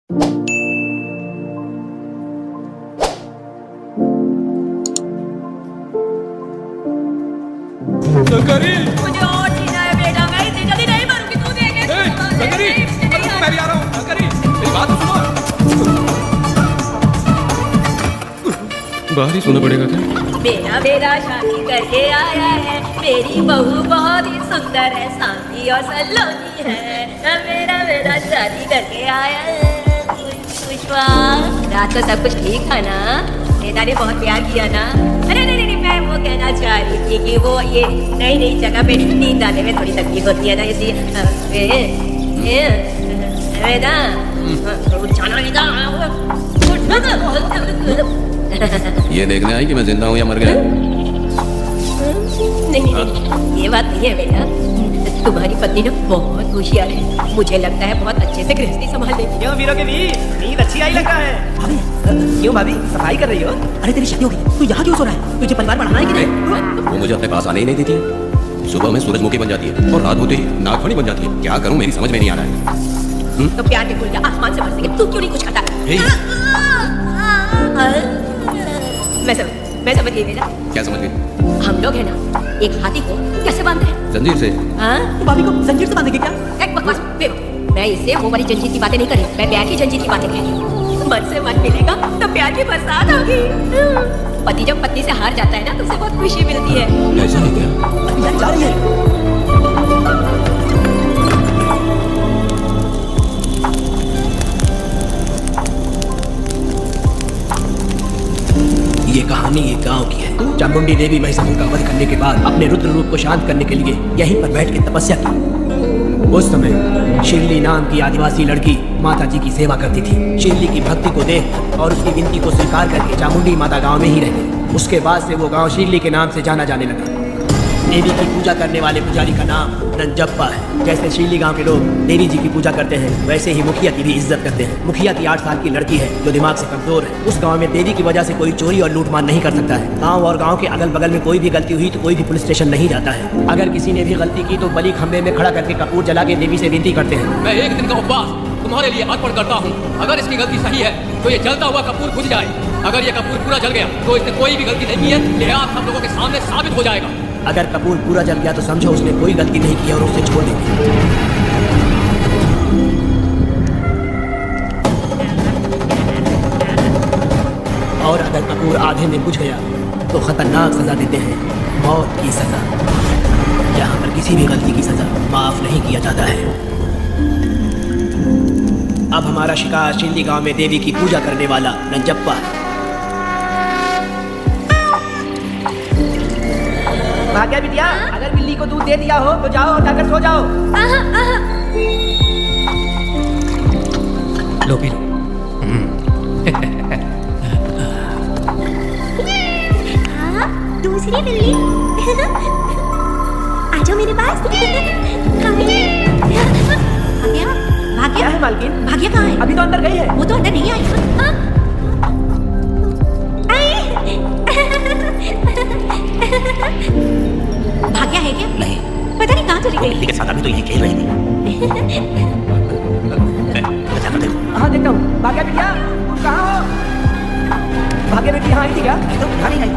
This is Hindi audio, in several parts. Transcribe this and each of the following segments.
सकरी, मुझे और जीना है बेटा, मैं इतनी जल्दी नहीं मरूंगी, तू देखे सकरी, मैं भी आ रहा हूँ। सकरी, मेरी बात सुनो। बाहर ही सोना पड़ेगा क्या? मेरा बेटा शादी करके आया है, मेरी बहू बहुत ही सुंदर है, सांवली और सलोनी है। मेरा बेटा शादी करके आया है। पुष्पा, रात को सब कुछ ठीक था ना? बेटा ने बहुत प्यार किया ना? अरे नहीं, मैं वो कहना चाह रही थी कि वो ये नई नई जगह पे नींद आने में थोड़ी तकलीफ होती है ना, इसलिए बेटा उठाना नहीं था। ये देखने आई कि मैं जिंदा हूँ या मर गया? नहीं, ये बात नहीं है बेटा। तुम्हारी पत्नी ना बहुत होशियार है, मुझे लगता है बहुत अच्छे से गृहस्थी संभाल लेती है। क्यों वीरों के वीर, नींद अच्छी आई लग रहा है। भाभी, क्यों भाभी सफाई कर रही हो? अरे तेरी शादी हो गई, तू यहाँ क्यों सो रहा है? तुझे परिवार बढ़ाना है कि नहीं? वो मुझे अपने पास आने ही नहीं देती है। सुबह में सूरजमुखी बन जाती है और रात होते ही नागफनी बन जाती है। क्या करूँ, मेरी समझ में नहीं आ रहा है। तो प्यार के फूल क्या आसमान से बरसेंगे, तू क्यों नहीं कुछ करता? मैं समझ गई बेटा। क्या समझ गई? हम लोग है ना, एक हाथी को कैसे बांधते हैं? जंजीर से। हाँ? तू भाभी को जंजीर से बांधेगी क्या? एक बकवास बेवकूफ। मैं इससे वो वाली जंजीर की बातें नहीं कर रही, मैं प्यार की जंजीर की बातें कह रही हूँ। मन से मन मिलेगा तो प्यार की बरसात होगी। पति जब पत्नी से हार जाता है ना, तो उसे बहुत खुशी मिलती है। ऐसा है क्या? जा रही है। ये कहानी एक गांव की है। चामुंडी देवी महिषासुर का वध करने के बाद अपने रुद्र रूप को शांत करने के लिए यहीं पर बैठ के तपस्या की। उस समय शिरली नाम की आदिवासी लड़की माता जी की सेवा करती थी। शिरली की भक्ति को देख और उसकी विनती को स्वीकार करके चामुंडी माता गांव में ही रह गई। उसके बाद से वो गांव शिरली के नाम से जाना जाने लगा। देवी की पूजा करने वाले पुजारी का नाम नंजप्पा है। जैसे शिरली गांव के लोग देवी जी की पूजा करते हैं, वैसे ही मुखिया की भी इज्जत करते हैं। मुखिया की 8 साल की लड़की है जो दिमाग से कमजोर है। उस गांव में देवी की वजह से कोई चोरी और लूटमार नहीं कर सकता है। गांव और गांव के अगल बगल में कोई भी गलती हुई तो कोई भी पुलिस स्टेशन नहीं जाता है। अगर किसी ने भी गलती की तो बलि खंभे में खड़ा करके कपूर जला के देवी से विनती करते हैं। मैं एक दिन का उपवास तुम्हारे लिए अर्पण करता हूँ। अगर इसकी गलती सही है तो ये जलता हुआ कपूर बुझ जाए। अगर ये कपूर पूरा जल गया तो इसने कोई भी गलती नहीं की है, यह आप सब लोगों के सामने साबित हो जाएगा। अगर कपूर पूरा जल गया तो समझो उसने कोई गलती नहीं की और उसे छोड़ देंगे। और अगर कपूर आधे में बुझ गया तो खतरनाक सजा देते हैं, मौत की सजा। यहाँ पर किसी भी गलती की सजा माफ नहीं किया जाता है। अब हमारा शिकार शिरली गांव में देवी की पूजा करने वाला नंजप्पा है। भाग्या बिटिया, अगर बिल्ली को दूध दे दिया हो तो जाओ और जाकर सो जाओ। लो पी लो। दूसरी बिल्ली आ जाओ मेरे पास। भाग्या, भाग्या क्या है मालकिन? भाग्या कहाँ है? अभी तो अंदर गई है। वो तो अंदर नहीं आई। भाग्या है क्या? नहीं, पता नहीं कहाँ चली गई। बिल्ली के साथ अभी तो यही खेल रही थी। हाँ देखता हूँ। भाग्या बिटिया, तुम कहाँ हो? भाग्या बेटी यहाँ आई थी क्या? तो यहाँ नहीं आई।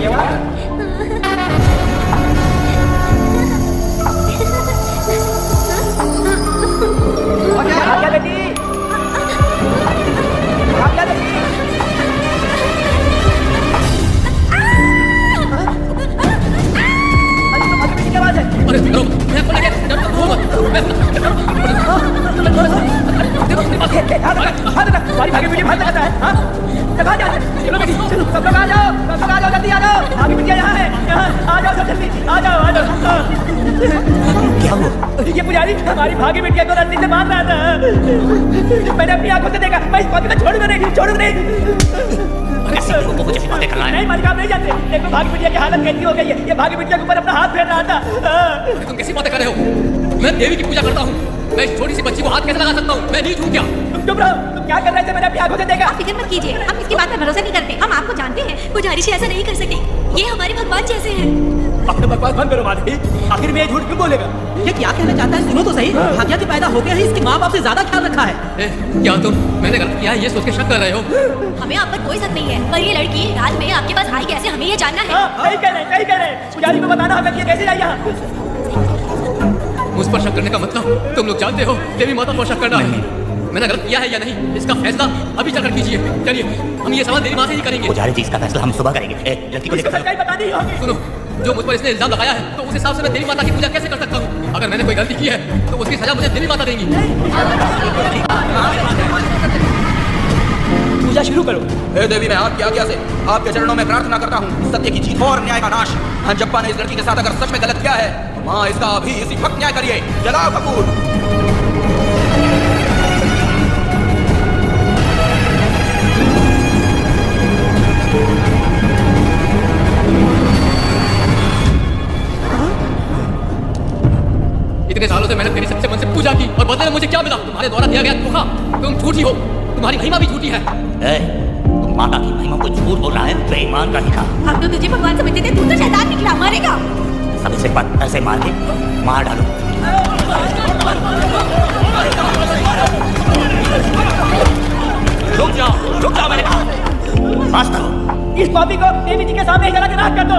ये हुआ? भाग्या बेटी, भाग्या बेटी। भाग्या बेटी की आवाज है। अरे रुक, मैं अपना क्या तुम्हारी भागी बिटिया भाग लगाता है। हाँ, कहाँ जा रहे हैं? चलो बेटी, चलो सब लोग आ जाओ, सब लोग आ जाओ, जल्दी आ जाओ। भागी बिटिया यहाँ है, यहाँ आ जाओ सब जल्दी, आ जाओ, आ जाओ। क्या हुआ? ये पुजारी हमारी भागी बिटिया को रस्सी से बांध रहा था। मैंने अपनी आंखों से देखा। मैं इस बात को छोड़ूंगा नहीं, छोड़ूंगा नहीं। नहीं मालिक, आप नहीं जानते। देखो भागी बिटिया की हालत कैसी हो गई है। ये भागी बिटिया के ऊपर अपना हाथ फेर रहा था। तुम कैसी बातें कर रहे हो? मैं देवी की पूजा करता हूँ। मैं इस छोटी सी बच्ची को हाथ कैसे लगा सकता हूँ? मैं नीच हूँ क्या? तुम चुप रहो, तुम क्या कर रहे थे? मैंने अपनी आंखों से देखा। आप फिक्र मत कीजिए, हम इसकी बात पर भरोसा नहीं करते। हम आपको जानते हैं, पुजारी जी ऐसा नहीं कर सकते। ये हमारे भगवान जैसे हैं। अपने बकवास बंद करो माधवी। आखिर में ये झूठ क्यों बोलेगा? ये क्या कहना चाहता है सुनो तो सही। भाग्या के पैदा होकर ही इसके माँ बाप से ज्यादा ख्याल रखा है। क्या तुम मैंने गलत किया है ये सोच के शक कर रहे हो? हमें आप पर कोई शक नहीं है, पर ये लड़की रात में आपके पास आई कैसे, हमें ये जानना है। सही कह रहे हैं, सही कह रहे हैं। पुजारी को बताना होगा कि ये कैसे आई यहाँ। मुझ पर शक करने का मतलब तुम लोग जानते हो देवी माता पर शक करना है। मैंने गलत किया है या नहीं, इसका फैसला अभी चलकर कीजिए। चलिए हम ये सवाल देवी माँ से ही करेंगे। पुजारी जी इसका फैसला हम सुबह करेंगे। लड़की को इसको लेकर सच्चाई बतानी होगी। सुनो, जो मुझ पर इसने इल्जाम लगाया है तो उस हिसाब से मैं देवी माता की पूजा कैसे कर सकता हूँ? अगर मैंने कोई गलती की है तो उसकी सजा मुझे देवी माता देंगी। पूजा शुरू करो। हे देवी, मैं आपकी आज्ञा से आपके चरणों में प्रार्थना करता हूँ सत्य की जीत और न्याय का नाश। अंजप्पा ने इस लड़की के साथ अगर सच में गलत किया है, माँ इसका अभी इसी वक्त न्याय करिए। जलाओ कपूर। इतने सालों से मैंने तेरी सच्चे मन से पूजा की और बदले में मुझे क्या मिला? तुम्हारे द्वारा दिया गया धोखा। तुम झूठी हो, तुम्हारी महिमा भी झूठी है। तुम माता की महिमा को झूठ बोल रहा है, बेईमान का हिखा। हम तो तुझे भगवान समझते थे, तू तो शैतान निकला, मारेगा। सब इसे पत्थर से मार के मार डालो। रुक जाओ मैंने कहा। बस करो। इस पापी को देवी जी के सामने जला के राख कर दो।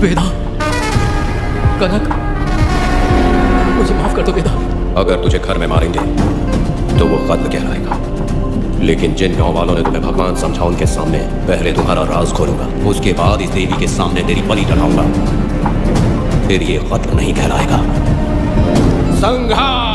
वेदा, कनक, मुझे माफ कर दो वेदा। अगर तुझे घर में मारेंगे तो वो कत्ल कहलाएगा, लेकिन जिन गांव वालों ने तुम्हें भगवान समझा उनके सामने पहले तुम्हारा राज खोलूंगा, उसके बाद इस देवी के सामने तेरी बलि चढ़ाऊंगा। फिर ये कत्ल नहीं कहलाएगा। संघार!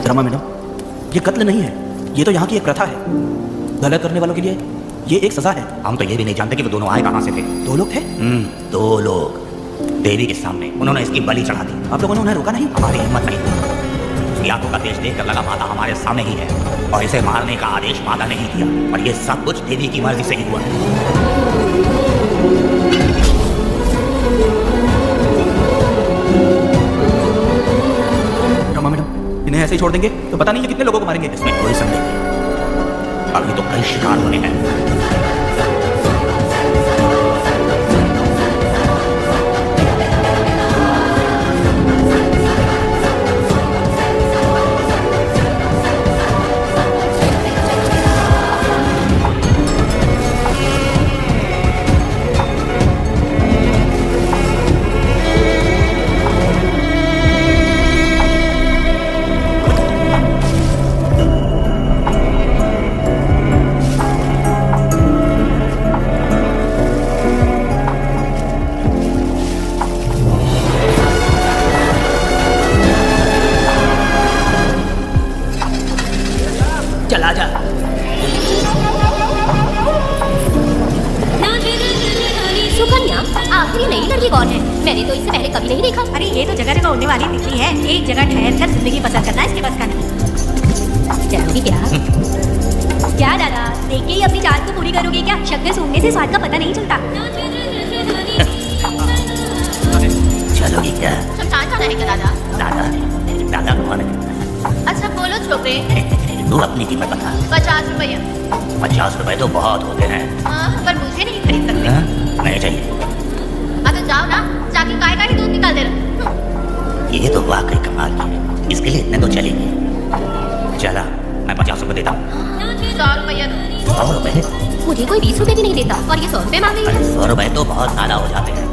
रमा मैडम, ये कत्ल नहीं है, ये तो यहाँ की एक प्रथा है। गलत करने वालों के लिए ये एक सजा है। हम तो ये भी नहीं जानते कि वो दोनों आए कहाँ से थे। दो लोग थे? 2 लोग देवी के सामने, उन्होंने इसकी बलि चढ़ा दी। आप लोगों ने उन्हें रोका नहीं? हमारी हिम्मत नहीं थी। उसकी आंखों का तेज देखकर लगा माता हमारे सामने ही है और इसे मारने का आदेश माता ने ही दिया, और ये सब कुछ देवी की मर्जी से ही हुआ है। रमा मैडम, इन्हें ऐसे ही छोड़ देंगे तो पता नहीं ये कितने लोगों को मारेंगे। इसमें कोई संदेह नहीं, अभी तो कई शिकार होने हैं। चला जा। सुकन्या, आखिर नई लड़की कौन है? मैंने तो इससे पहले कभी नहीं देखा। अरे ये तो जगह जगह उड़ने वाली दिखती है, एक जगह ठहर कर जिंदगी बसर करना इसके बस का नहीं। चलोगी क्या? क्या दादा, देख के ही अपनी चाहत को पूरी करोगे क्या? शक्कर सूंघने से स्वाद का पता नहीं चलता। चलोगी क्या? शमशान जाना है क्या दादा? दादा कौन है? अच्छा बोलो छोकरे। तू अपनी कीमत बता। 50 रुपया। 50 रुपए तो बहुत होते हैं। हाँ, पर मुझे नहीं खरीद सकते। हाँ? नहीं चाहिए। हाँ तो जाओ ना, जाके गाय का ही दूध निकाल दे रहा। ये तो वाकई कमाल की है। इसके लिए इतने तो चलेंगे। चला, मैं 50 रुपए देता हूँ। 100 रुपया दो। 100 रुपए? मुझे कोई 20 रुपए भी नहीं देता और ये 100 रुपए मांग रही अरे है। 100 रुपए तो बहुत ज्यादा हो जाते हैं।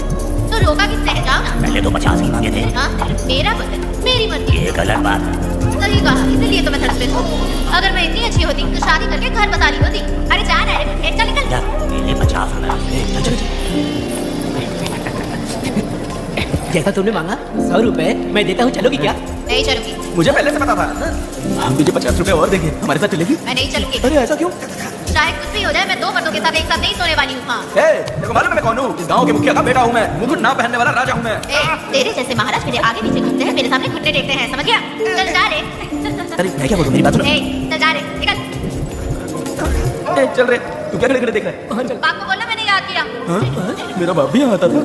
तो रोका किसने है? जाओ ना। पहले तो 50 ही मांगे थे। हाँ, मेरा पसंद, मेरी मर्जी। ये गलत बात है। सही कहा, इसीलिए तो मैं सड़क पे हूँ। अगर मैं इतनी अच्छी होती तो शादी करके घर बसा ली होती। अरे जा ना रे, चल निकल। जा, मेरे 50 रुपए। चल चल जैसा तुमने मांगा 100 रुपए मैं देता हूँ, चलोगी क्या? नहीं चलूंगी। मुझे पहले से पता था। हम मुझे 50 रुपए और देंगे, हमारे साथ चलेगी? मैं नहीं चलूंगी। अरे ऐसा क्यों? चाहे कुछ भी हो जाए, मैं 2 मर्दों के साथ एक साथ नहीं सोने वाली हूँ। हाँ। तेरे को मालूम है मैं कौन हूँ? इस गांव के मुखिया का बेटा हूँ मैं। मुकुट ना पहनने वाला राजा हूँ मैं। तेरे जैसे महाराज मेरे आगे पीछे घूमते हैं, मेरे सामने घुटने टेकते हैं, समझ गया? चल जा रे। अरे मैं क्या बोलूँ, मेरी बात सुनो। चल जा रे, निकल। चल रे, तू क्या खड़े देख रहा है? बाप को बोलना मैंने याद किया। मेरा बाप भी यहाँ आता था।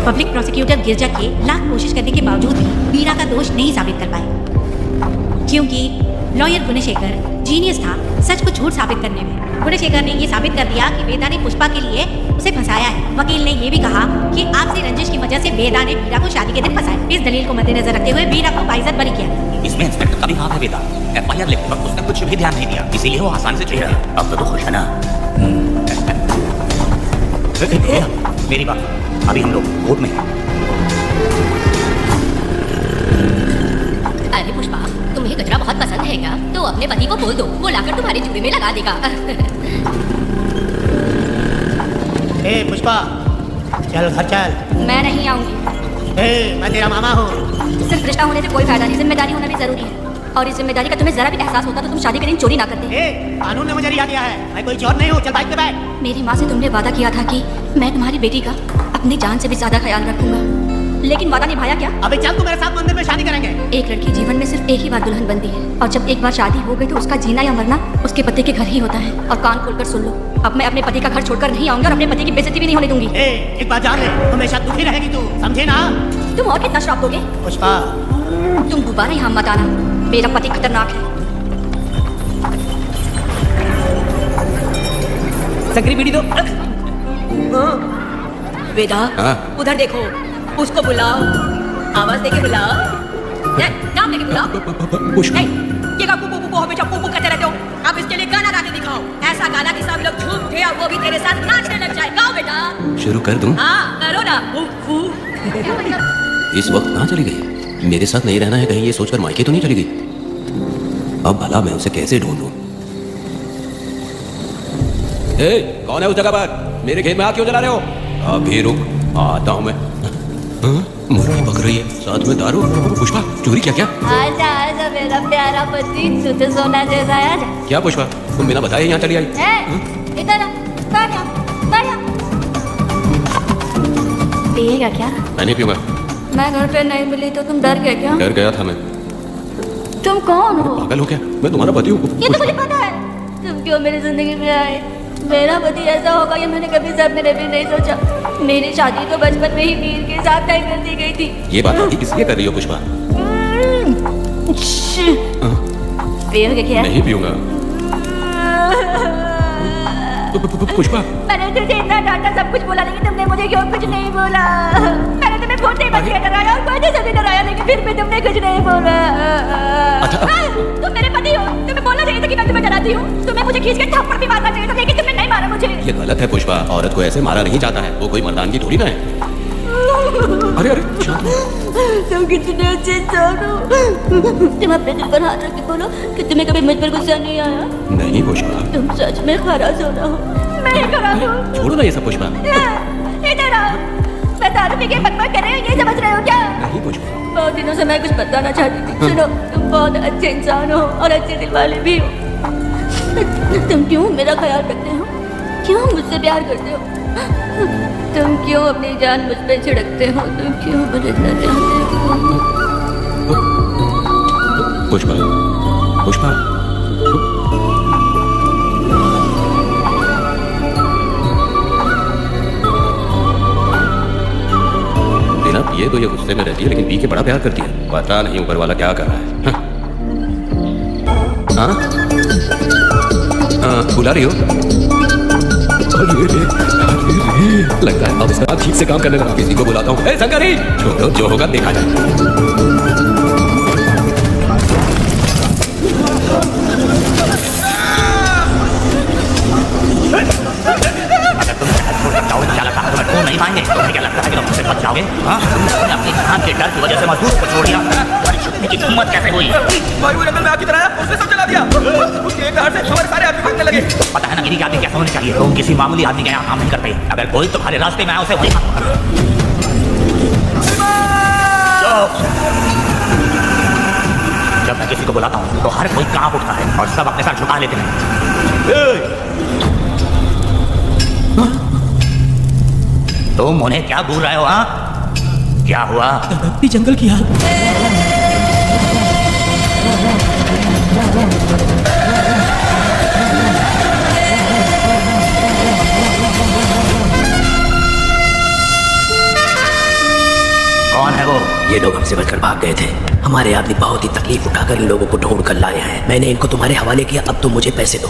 पब्लिक प्रोसिक्यूटर गिरजा के लाख कोशिश करने के बावजूद भी वीरा का दोष नहीं साबित कर पाए, क्योंकि लॉयर गुणशेखर जीनियस था सच को झूठ साबित करने में। गुणशेखर ने ये साबित कर दिया कि वेदा ने पुष्पा के लिए उसे फंसाया है। वकील ने ये भी कहा कि आपसी रंजिश की वजह से वेदा ने वीरा को शादी के दिन फंसाया। इस दलील को मद्देनजर रखते हुए वीरा को बाइज्जत बरी किया। इसमें इंस्पेक्टर का भी हाथ है बेटा। FIR लिखते वक्त उसने कुछ भी ध्यान नहीं दिया, इसीलिए वो आसानी से चढ़ गया। अब तो खुश है ना? मेरी बात, अभी हम लोग कोर्ट में हैं। अरे पुष्पा, तुम्हें गजरा बहुत पसंद है क्या? तो अपने पति को बोल दो, वो लाकर तुम्हारे चूड़ी में लगा देगा। ए पुष्पा, चल घर चल। मैं नहीं आऊंगी। ए, मैं तेरा मामा हूँ। सिर्फ रिश्ता होने से कोई फायदा नहीं, जिम्मेदारी होना भी जरूरी है। और इस जिम्मेदारी का तुम्हें जरा भी एहसास होता तो तुम शादी के दिन चोरी ना करते। ए, कानून ने मुझे रिहा किया है, मैं कोई चोर नहीं हूँ। चल बाइक पे बैठ। मेरी माँ से तुमने वादा किया था कि मैं तुम्हारी बेटी का अपनी जान से भी ज्यादा ख्याल रखूंगा, लेकिन वादा निभाया क्या? अबे चल, तू मेरे साथ मंदिर में शादी करेंगे। एक लड़की जीवन में सिर्फ एक ही बार दुल्हन बनती है, और जब एक बार शादी हो गई तो उसका जीना या मरना उसके पति के घर ही होता है। और कान खोलकर सुन लो, अब मैं अपने पति का घर छोड़कर नहीं आऊंगी और अपने पति की बेइज्जती भी नहीं होने दूंगी। ए, एक बात जान ले, हमेशा दुखी रहेगी तू, समझे ना? तुम और कितना श्राप दोगे? पुष्पा, तुम दोबारा यहाँ मत आना, मेरा पति खतरनाक है। संकरी बीड़ी दो। वेदा, उधर देखो, उसको बुलाओ, आवाज देके बुलाओ, नाम लेके बुलाओ। पुष्पा, ये का पुपु पुपु हमेशा पुपु करते रहते हो। अब इसके लिए गाना गा के दिखाओ, ऐसा गाना कि सब लोग झूम उठे और वो भी तेरे साथ नाचने लग जाए। गाओ बेटा। शुरू कर दूं? हाँ, करो ना। इस वक्त कहाँ चली गई? मेरे साथ नहीं रहना है कहीं ये सोचकर मायके तो नहीं चली गई? अब भला मैं उसे कैसे ढूंढूं? ए, कौन है उस जगह पर? मेरे खेत में आग क्यों जला रहे हो? अभी रुक, आता हूं मैं। मुर्गी पक रही है, साथ में दारू। पुष्पा, चोरी क्या? आजा आजा मेरा प्यारा पति, तू तो सोना जैसा है। आजा। क्या पुष्पा, तुम बिना बताए यहाँ चली आई? इधर आ, पिएगा क्या? मैं नहीं पीऊंगा। मैं घर पे नहीं मिली तो तुम डर गए क्या? डर गया था मैं। तुम कौन हो? पागल हो क्या? मैं तुम्हारा पति हूँ। ये तो मुझे पता है। तुम क्यों मेरी जिंदगी में आए? मेरा पति ऐसा होगा ये मैंने कभी सपने में भी नहीं सोचा। मेरी शादी तो बचपन में ही वीर के साथ तय कर दी गई थी। ये बात इसलिए कर रही हो पुष्पा? पियोगे क्या? नहीं पीऊंगा। पुष्पा, मैंने तुझे इतना डांटा, सब कुछ बोला, लेकिन तुमने मुझे क्यों कुछ नहीं बोला? मैंने तुम्हें फोटे बच के डराया और कोई से भी डराया, लेकिन फिर भी तुमने कुछ नहीं बोला। तुम मेरे पति हो, तुम्हें बोलना चाहिए था कि मैं तुम्हें डराती हूँ। तुम्हें मुझे खींच के थप्पड़ भी मारना चाहिए था, लेकिन तुमने नहीं मारा मुझे। ये गलत है पुष्पा, औरत को ऐसे मारा नहीं जाता है, वो कोई मर्दानगी थोड़ी ना है। अरे अरे शांत हो। तुम कितने अच्छे इंसान हो। तुम अपने दिल पर हाथ रख के बोलो कि तुम्हें कभी मुझ पर गुस्सा नहीं आया। नहीं पुष्पा, तुम सच में खरा सोना हो। मैं ही खरा हूँ। छोड़ो ना ये सब पुष्पा। इधर आओ। मैं दारू पी के बकवास कर रही हूँ, ये समझ रहे हो क्या? नहीं पुष्पा। बहुत दिनों से मैं कुछ बताना चाहती थी। सुनो, तुम बहुत अच्छे इंसान हो और अच्छे दिल वाले भी हो। तुम क्यों मेरा ख्याल रखते हो? क्यों मुझसे प्यार करते हो? तुम क्यों अपनी जान मुझ पे छिड़कते हो? तुम क्यों मुझे इतना चाहते हो? पुष्पा, पुष्पा, बिना पिए तो ये गुस्से में रहती है, लेकिन पी के बड़ा प्यार करती है। पता नहीं ऊपर वाला क्या कर रहा है। हाँ? बुला रही हो? लगता है अब इसका ठीक से काम करने लगा। किसी को बुलाता हूँ। शंकरी, छोड़ो, जो होगा देखा जाए। नहीं पाएंगे। तुम्हें क्या लगता है कि तुम मुझसे बच जाओगे? हाँ, तुमने अपनी जान के डर की वजह से मजदूर को छोड़ दिया। तुम्हारी छुपने की हिम्मत कैसे हुई? भाई वो जंगल में आग की तरह है, उसने सब जला दिया। उसके एक डर से हमारे सारे आदमी भागने लगे। पता है ना गिरी के आदमी कैसे होने चाहिए। तुम किसी मामूली आदमी का यहाँ काम नहीं करते। अगर कोई तुम्हारे रास्ते में आए उसे वही जब मैं किसी को बुलाता हूँ तो हर कोई कांप उठता है और सब अपने सर झुका लेते हैं। तुम उन्हें क्या बोल रहे हो? हाँ, क्या हुआ? जंगल की आग। कौन है वो? ये लोग हमसे बचकर भाग गए थे। हमारे आदमी बहुत ही तकलीफ उठाकर इन लोगों को ढूंढ कर लाए हैं। मैंने इनको तुम्हारे हवाले किया, अब तुम मुझे पैसे दो।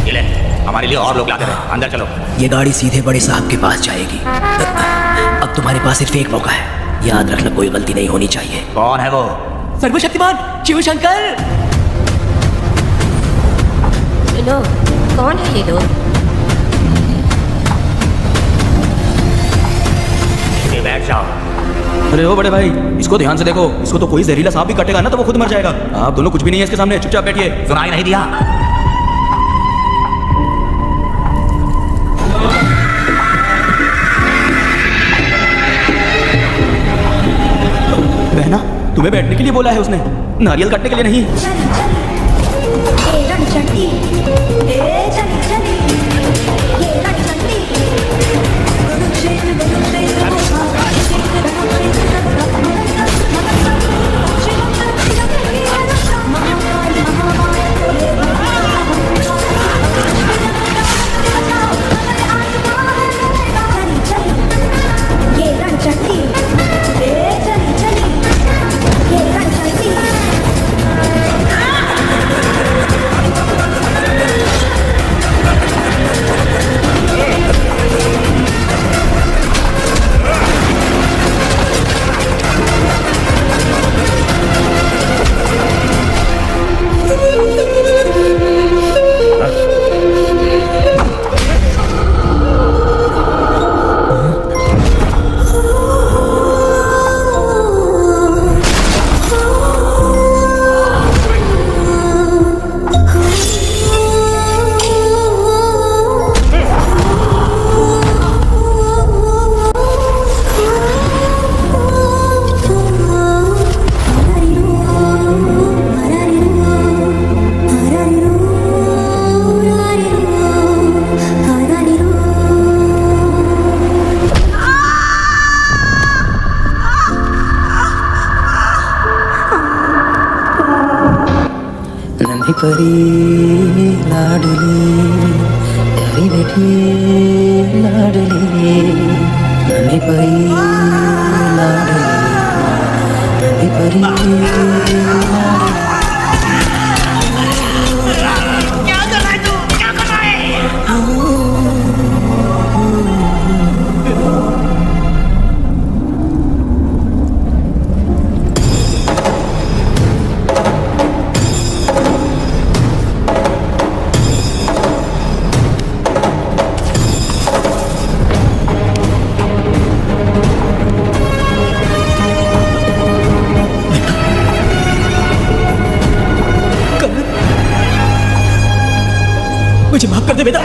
ये ले, हमारे लिए और लोग लाते रहे। अंदर चलो। ये गाड़ी सीधे बड़े साहब के पास जाएगी। अब तुम्हारे पास सिर्फ एक मौका है, याद रखना कोई गलती नहीं होनी चाहिए। कौन है वो? सर्वशक्तिमान शिव शंकर। सुनो, कौन है ये लोग? बैठ जाओ। अरे ओ बड़े भाई, इसको ध्यान से देखो। इसको तो कोई जहरीला सांप भी काटेगा ना तो वो खुद मर जाएगा। आप दोनों कुछ भी नहीं है इसके सामने, चुपचाप बैठिए। सुनाई नहीं दिया? बहना, तुम्हें बैठने के लिए बोला है उसने, नारियल काटने के लिए नहीं। परी लाडली प्यारी बेटी लाडली नन्ही परी लाडली नन्ही परी मुझे माफ कर दे बेटा।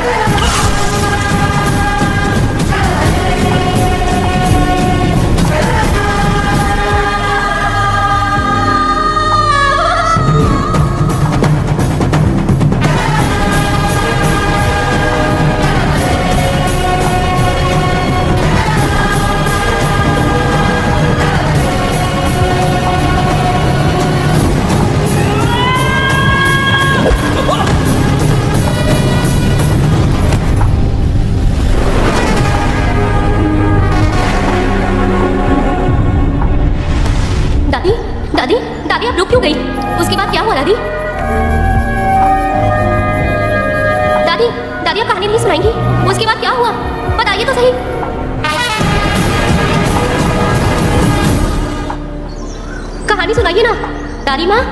दादी आप रुक क्यों गई? उसके बाद क्या हुआ दादी? दादी दादी आप कहानी नहीं सुनाएंगी? उसके बाद क्या हुआ बताइए तो सही। कहानी सुनाइए ना दादी माँ।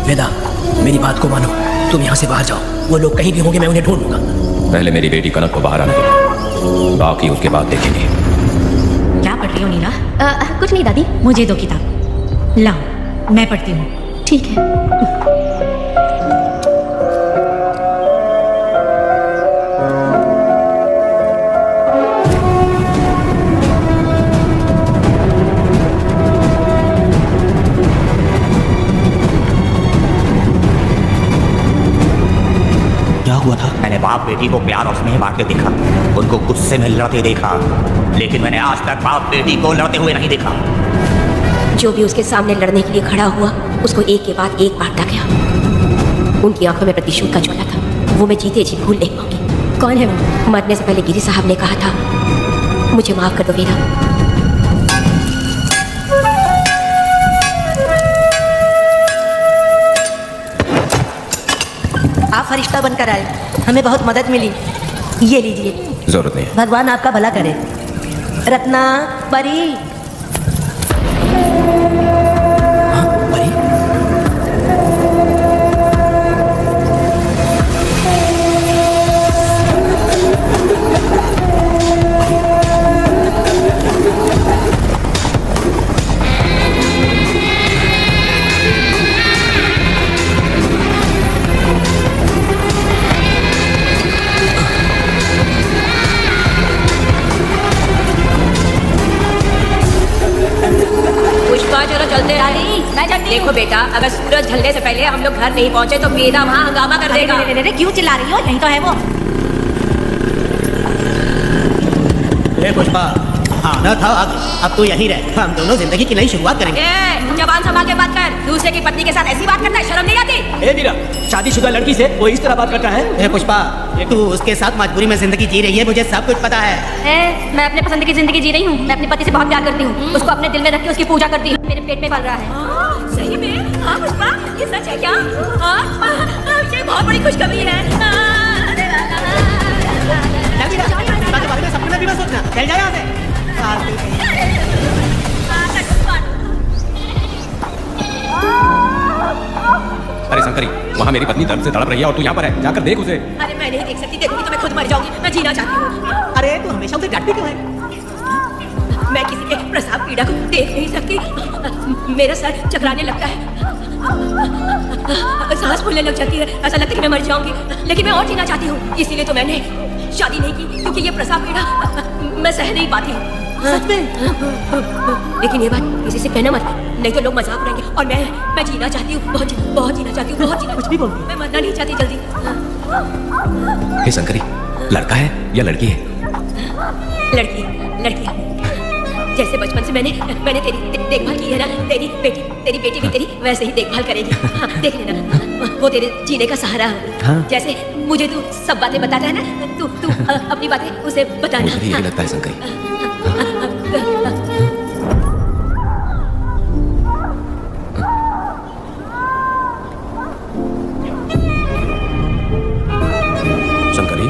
वेदा मेरी बात को मानो, तुम यहाँ से बाहर जाओ। वो लोग कहीं भी होंगे, मैं उन्हें ढूंढ लूंगा। पहले मेरी बेटी कनक को बाहर आने दो, बाकी उसके बाद देखेंगे। क्या पढ़ रही हो नीला? कुछ नहीं दादी। मुझे दो किताब लाओ, मैं पढ़ती हूँ। ठीक है। हुआ था? मैंने बाप बेटी को प्यार और स्नेह बांटते देखा, उनको गुस्से में लड़ते देखा, लेकिन मैंने आज तक बाप बेटी को लड़ते हुए नहीं देखा। जो भी उसके सामने लड़ने के लिए खड़ा हुआ उसको एक के बाद एक बांटता गया। उनकी आंखों में प्रतिशोध का ज्वाला था, वो मैं जीते जी भूल नहीं पाऊंगी। कौन है वो? मरने से पहले गिरी साहब ने कहा था मुझे माफ कर दो वीरा। आप फरिश्ता बनकर आए, हमें बहुत मदद मिली। ये लीजिए। जरूरत नहीं है। भगवान आपका भला करे। रत्ना परी। देखो बेटा, अगर सूरज ढलने से पहले हम लोग घर नहीं पहुंचे तो वेदा वहाँ हंगामा कर देगा। अरे क्यों चिल्ला रही हो? यही तो है वो। पुष्पा आना था, अब तू यहीं रह। हम दोनों जिंदगी की नई शुरुआत करेंगे। जबान संभाल के बात कर। दूसरे की पत्नी के साथ ऐसी बात करता है, शर्म नहीं आती? ए मीरा, शादीशुदा लड़की से वो इस तरह बात करता है? पुष्पा तू उसके साथ मजबूरी में जिंदगी जी रही है, मुझे सब कुछ पता है। मैं अपने पसंद की जिंदगी जी रही हूँ। मैं अपने पति से बहुत प्यार करती हूँ, उसको अपने दिल में रख के उसकी पूजा करती हूँ। मेरे पेट में पल रहा है। सही में? हाँ पुष्पा, ये सच है क्या? ये बहुत बड़ी खुशखबरी है। सपने भी मत सोचना, चल जा यहाँ से। अरे शंकरी, वहाँ मेरी पत्नी दर्द से तड़प रही है और तू यहाँ पर है, जाकर देख उसे। अरे मैं नहीं देख सकती, देखूंगी तो मैं खुद मर जाऊंगी। मैं जीना चाहती हूँ। अरे तू हमेशा उसे डांटती क्यों है? मैं किसी के प्रसाद पीड़ा को देख नहीं सकती। मेरा सर चकराने लगता है, सांस फूलने लग जाती है, ऐसा लगता है कि मैं मर जाऊंगी। लेकिन मैं और जीना चाहती हूँ, इसीलिए तो मैंने शादी नहीं की, क्योंकि ये प्रसाद पीड़ा मैं सह नहीं पाती हूँ। सच में? लेकिन ये बात किसी से कहना मत, नहीं तो लोग मजाक उड़ाएंगे। और मैं जीना चाहती हूँ, बहुत जीना चाहती हूँ, बहुत जीना। कुछ भी बोलती। मैं मरना नहीं चाहती जल्दी। हे शंकरी, लड़का है या लड़की है? लड़की। जैसे बचपन से मैंने तेरी देखभाल की है ना, तेरी बेटी भी तेरी वैसे ही देखभाल करेगी। हाँ, देख लेना, वो तेरे जीने का सहारा है। हाँ? जैसे मुझे तू सब बातें बताता है ना, तू अपनी बातें उसे बताना। मुझे भी यही लगता है शंकरी। शंकरी,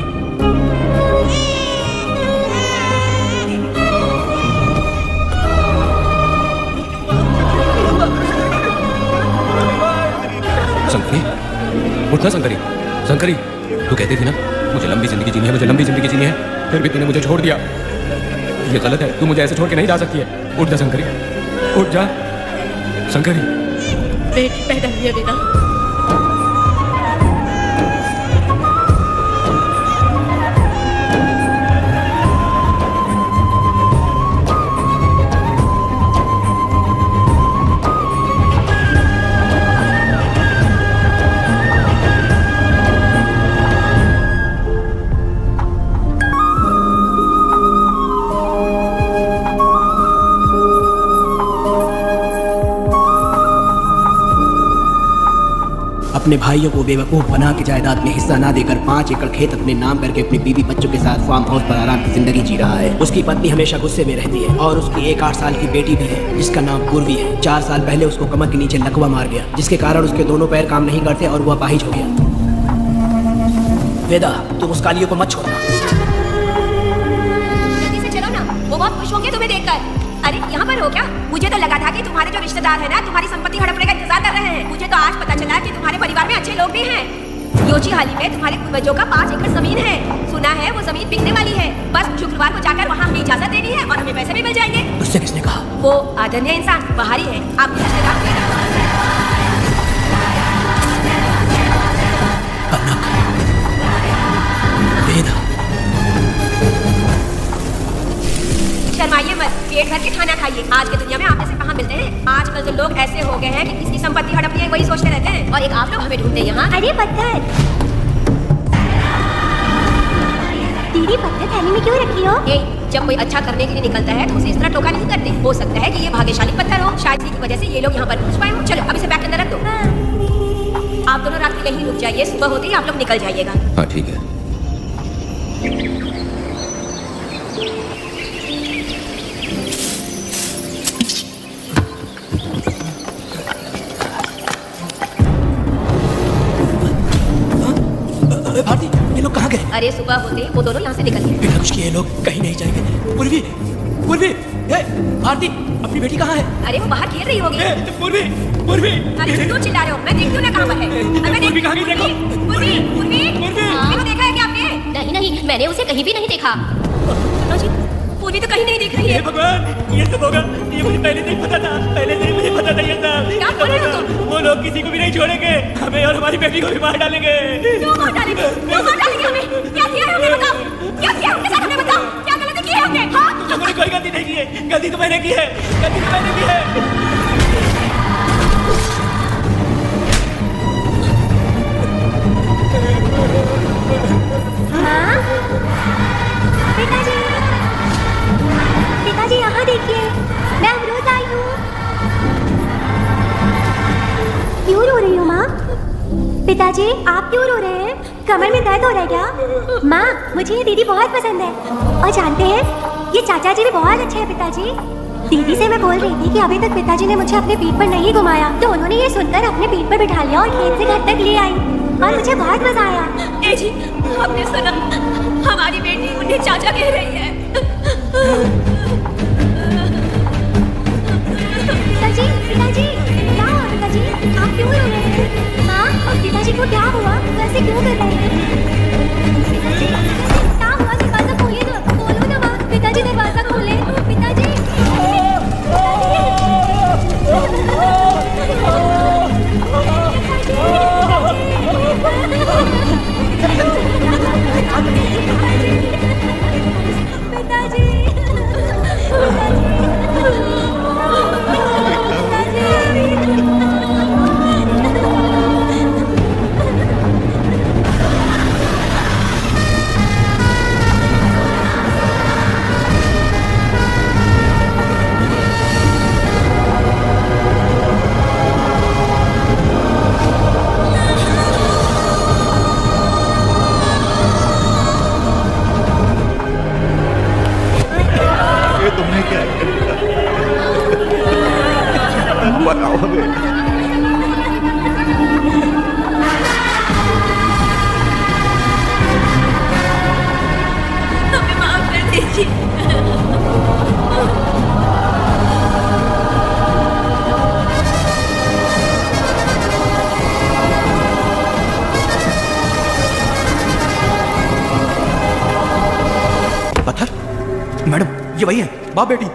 शंकरी, उठना शंकरी। शंकरी, तू कहती थी ना मुझे लंबी जिंदगी जीनी है, मुझे लंबी जिंदगी जीनी है, फिर भी तूने मुझे छोड़ दिया। ये गलत है, तू मुझे ऐसे छोड़ के नहीं जा सकती है। उठ जा शंकरी, उठ जा शंकरी। बेटी पैदा हुई है वेदा। अपने भाइयों को बेवकूफ बना के जायदाद में हिस्सा ना देकर 5 एकड़ खेत अपने नाम करके अपनी बीवी बच्चों के साथ फार्म हाउस पर आराम की जिंदगी जी रहा है। उसकी पत्नी हमेशा गुस्से में रहती है और उसकी एक 8 साल की बेटी भी है जिसका नाम पूर्वी है। 4 साल पहले उसको कमर के नीचे लकवा मार गया, जिसके कारण उसके दोनों पैर काम नहीं करते और वो अपाहिज हो गया। वेदा, तुम उस कालियों को मत छोड़ना। जल्दी से चलो ना, वो बहुत खुश होंगे तुम्हें देखकर। अरे यहाँ पर हो क्या? मुझे तो लगा था कि तुम्हारे जो रिश्तेदार है ना तुम्हारी संपत्ति हड़पने का इंतजार कर रहे हैं। मुझे तो आज पता चला कि तुम्हारे परिवार में अच्छे लोग भी हैं। योची हाली में तुम्हारे पूर्वजों का 5 एकड़ जमीन है। सुना है वो जमीन बिकने वाली है। बस शुक्रवार को जाकर वहाँ हमें इजाजत देनी है और हमें पैसे भी मिल जाएंगे। उससे किसने कहा? वो आदरणीय इंसान बाहरी है, आपके रिश्तेदार वेदा, शर्माइए मत, पेट भर के खाना खाइए। आज की दुनिया में आप जैसे कहाँ मिलते हैं। आजकल तो लोग ऐसे हो गए हैं कि किसकी संपत्ति हड़पनी है वही सोचते रहते हैं, और एक आप लोग हमें ढूंढते हैं यहाँ। अरे पत्थर, दीदी पत्थर थैली में क्यों रखी हो? जब कोई अच्छा करने के लिए निकलता है तो उसे इस तरह टोका नहीं करते। हो सकता है कि ये भाग्यशाली पत्थर हो, शायद इसी की वजह से ये लोग यहाँ पर पहुँच पाए हो। चलो अब इसे बैग के अंदर रख दो। आप दोनों रात के यहीं रुक जाइए, सुबह होते ही आप लोग निकल जाइएगा। हाँ ठीक है। भारती, ये लोग कहाँ गए? अरे सुबह होते वो दोनों यहाँ से निकल गए। बिना कुछ किए लोग कहीं नहीं जाएंगे। पूर्वी, पूर्वी, भारती, अपनी बेटी कहाँ है? अरे वो बाहर खेल रही होगी। पूर्वी, पूर्वी, अरे क्यों चिल्ला रहे हो? मैं देखती हूँ ना कहाँ पर है। पूर्वी कहाँ गई? देखो। पूर्वी, पूर्वी, पूर्वी को देखा है क्या आपने? नहीं नहीं, मैंने उसे कहीं भी नहीं देखा। पूर्वी तो कहीं नहीं दिख रही है। भगवान, ये सब होगा, ये मुझे पहले से ही पता था। पहले से ही मुझे पता था ये सब। क्या बोल रहे हो तुम? वो लोग किसी को भी नहीं छोड़ेंगे, हमें और हमारी बेटी को भी मार डालेंगे। क्यों मार डालेंगे? क्यों मार डालेंगे हमें? क्या किया है हमने बताओ? क्या किया हमने साथ हमें बताओ? क्या गलती की है हमने? हाँ? हमने कोई गलती नहीं की है। गलती तो मैंने की है। गलती तो मैंने की है। पिताजी, पिताजी यहाँ देखिए, मैं अमरूद आई हूँ। क्यों रो रही हो माँ? पिताजी आप क्यों रो रहे हैं? कमर में दर्द हो रहा है क्या? माँ, मुझे ये दीदी बहुत पसंद है। और जानते हैं, ये चाचा जी भी बहुत अच्छे हैं पिताजी। दीदी से मैं बोल रही थी कि अभी तक पिताजी ने मुझे अपने पीठ पर नहीं घुमाया, तो उन्होंने ये सुनकर अपने पीठ पर बिठा लिया और खेत से घर तक ले आई और मुझे बहुत मजा आया। ए जी, आपने सुना? हमारी बेटी उन्हें चाचा कह रही है। पिताजी, पिताजी, क्या हुआ पिताजी? आप क्यों रो रहे हैं? माँ, और पिताजी को क्या हुआ? वैसे क्यों कर रहे हैं? पिताजी, क्या हुआ? दरवाजा खोलिए ना, खोलो ना माँ। पिताजी दरवाजा खोले। पिताजी, बताओ हमें। हमें माफ कर दीजिए। पत्थर, मैडम ये वही है, बाप बेटी।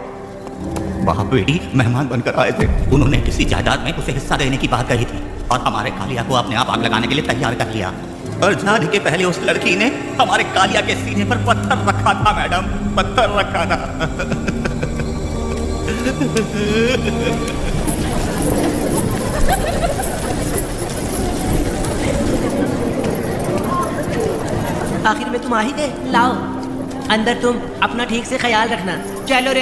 बाप बेटी मेहमान बनकर आए थे। उन्होंने किसी जायदाद में उसे हिस्सा देने की बात कही थी और हमारे कालिया को अपने आप आग लगाने के लिए तैयार कर लिया। और जाने के पहले उस लड़की ने हमारे कालिया के सीने पर पत्थर रखा था मैडम, पत्थर रखा था। आखिर में तुम आ ही गए। लाओ अंदर, तुम अपना ठीक से ख्याल रखना। चलो रे।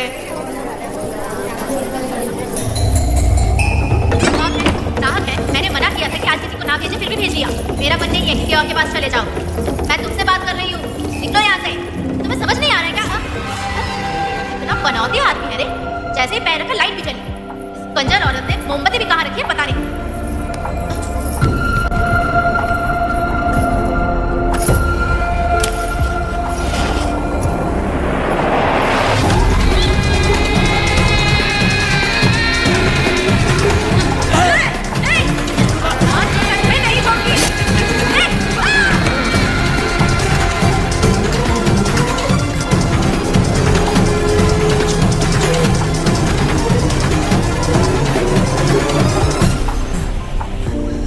नाहक है, मैंने मना किया था कि आज किसी को ना भेजे, फिर भी भेज दिया। मेरा मन नहीं है, किसी और के पास चले जाओ। मैं तुमसे बात कर रही हूँ, निकलो यहाँ से। तुम्हें समझ नहीं आ रहा है क्या? इतना बनौती आदमी है रे, जैसे ही पैर रखा लाइट भी चली। इस कंजर औरत ने मोमबत्ती भी कहाँ रखी है पता नहीं।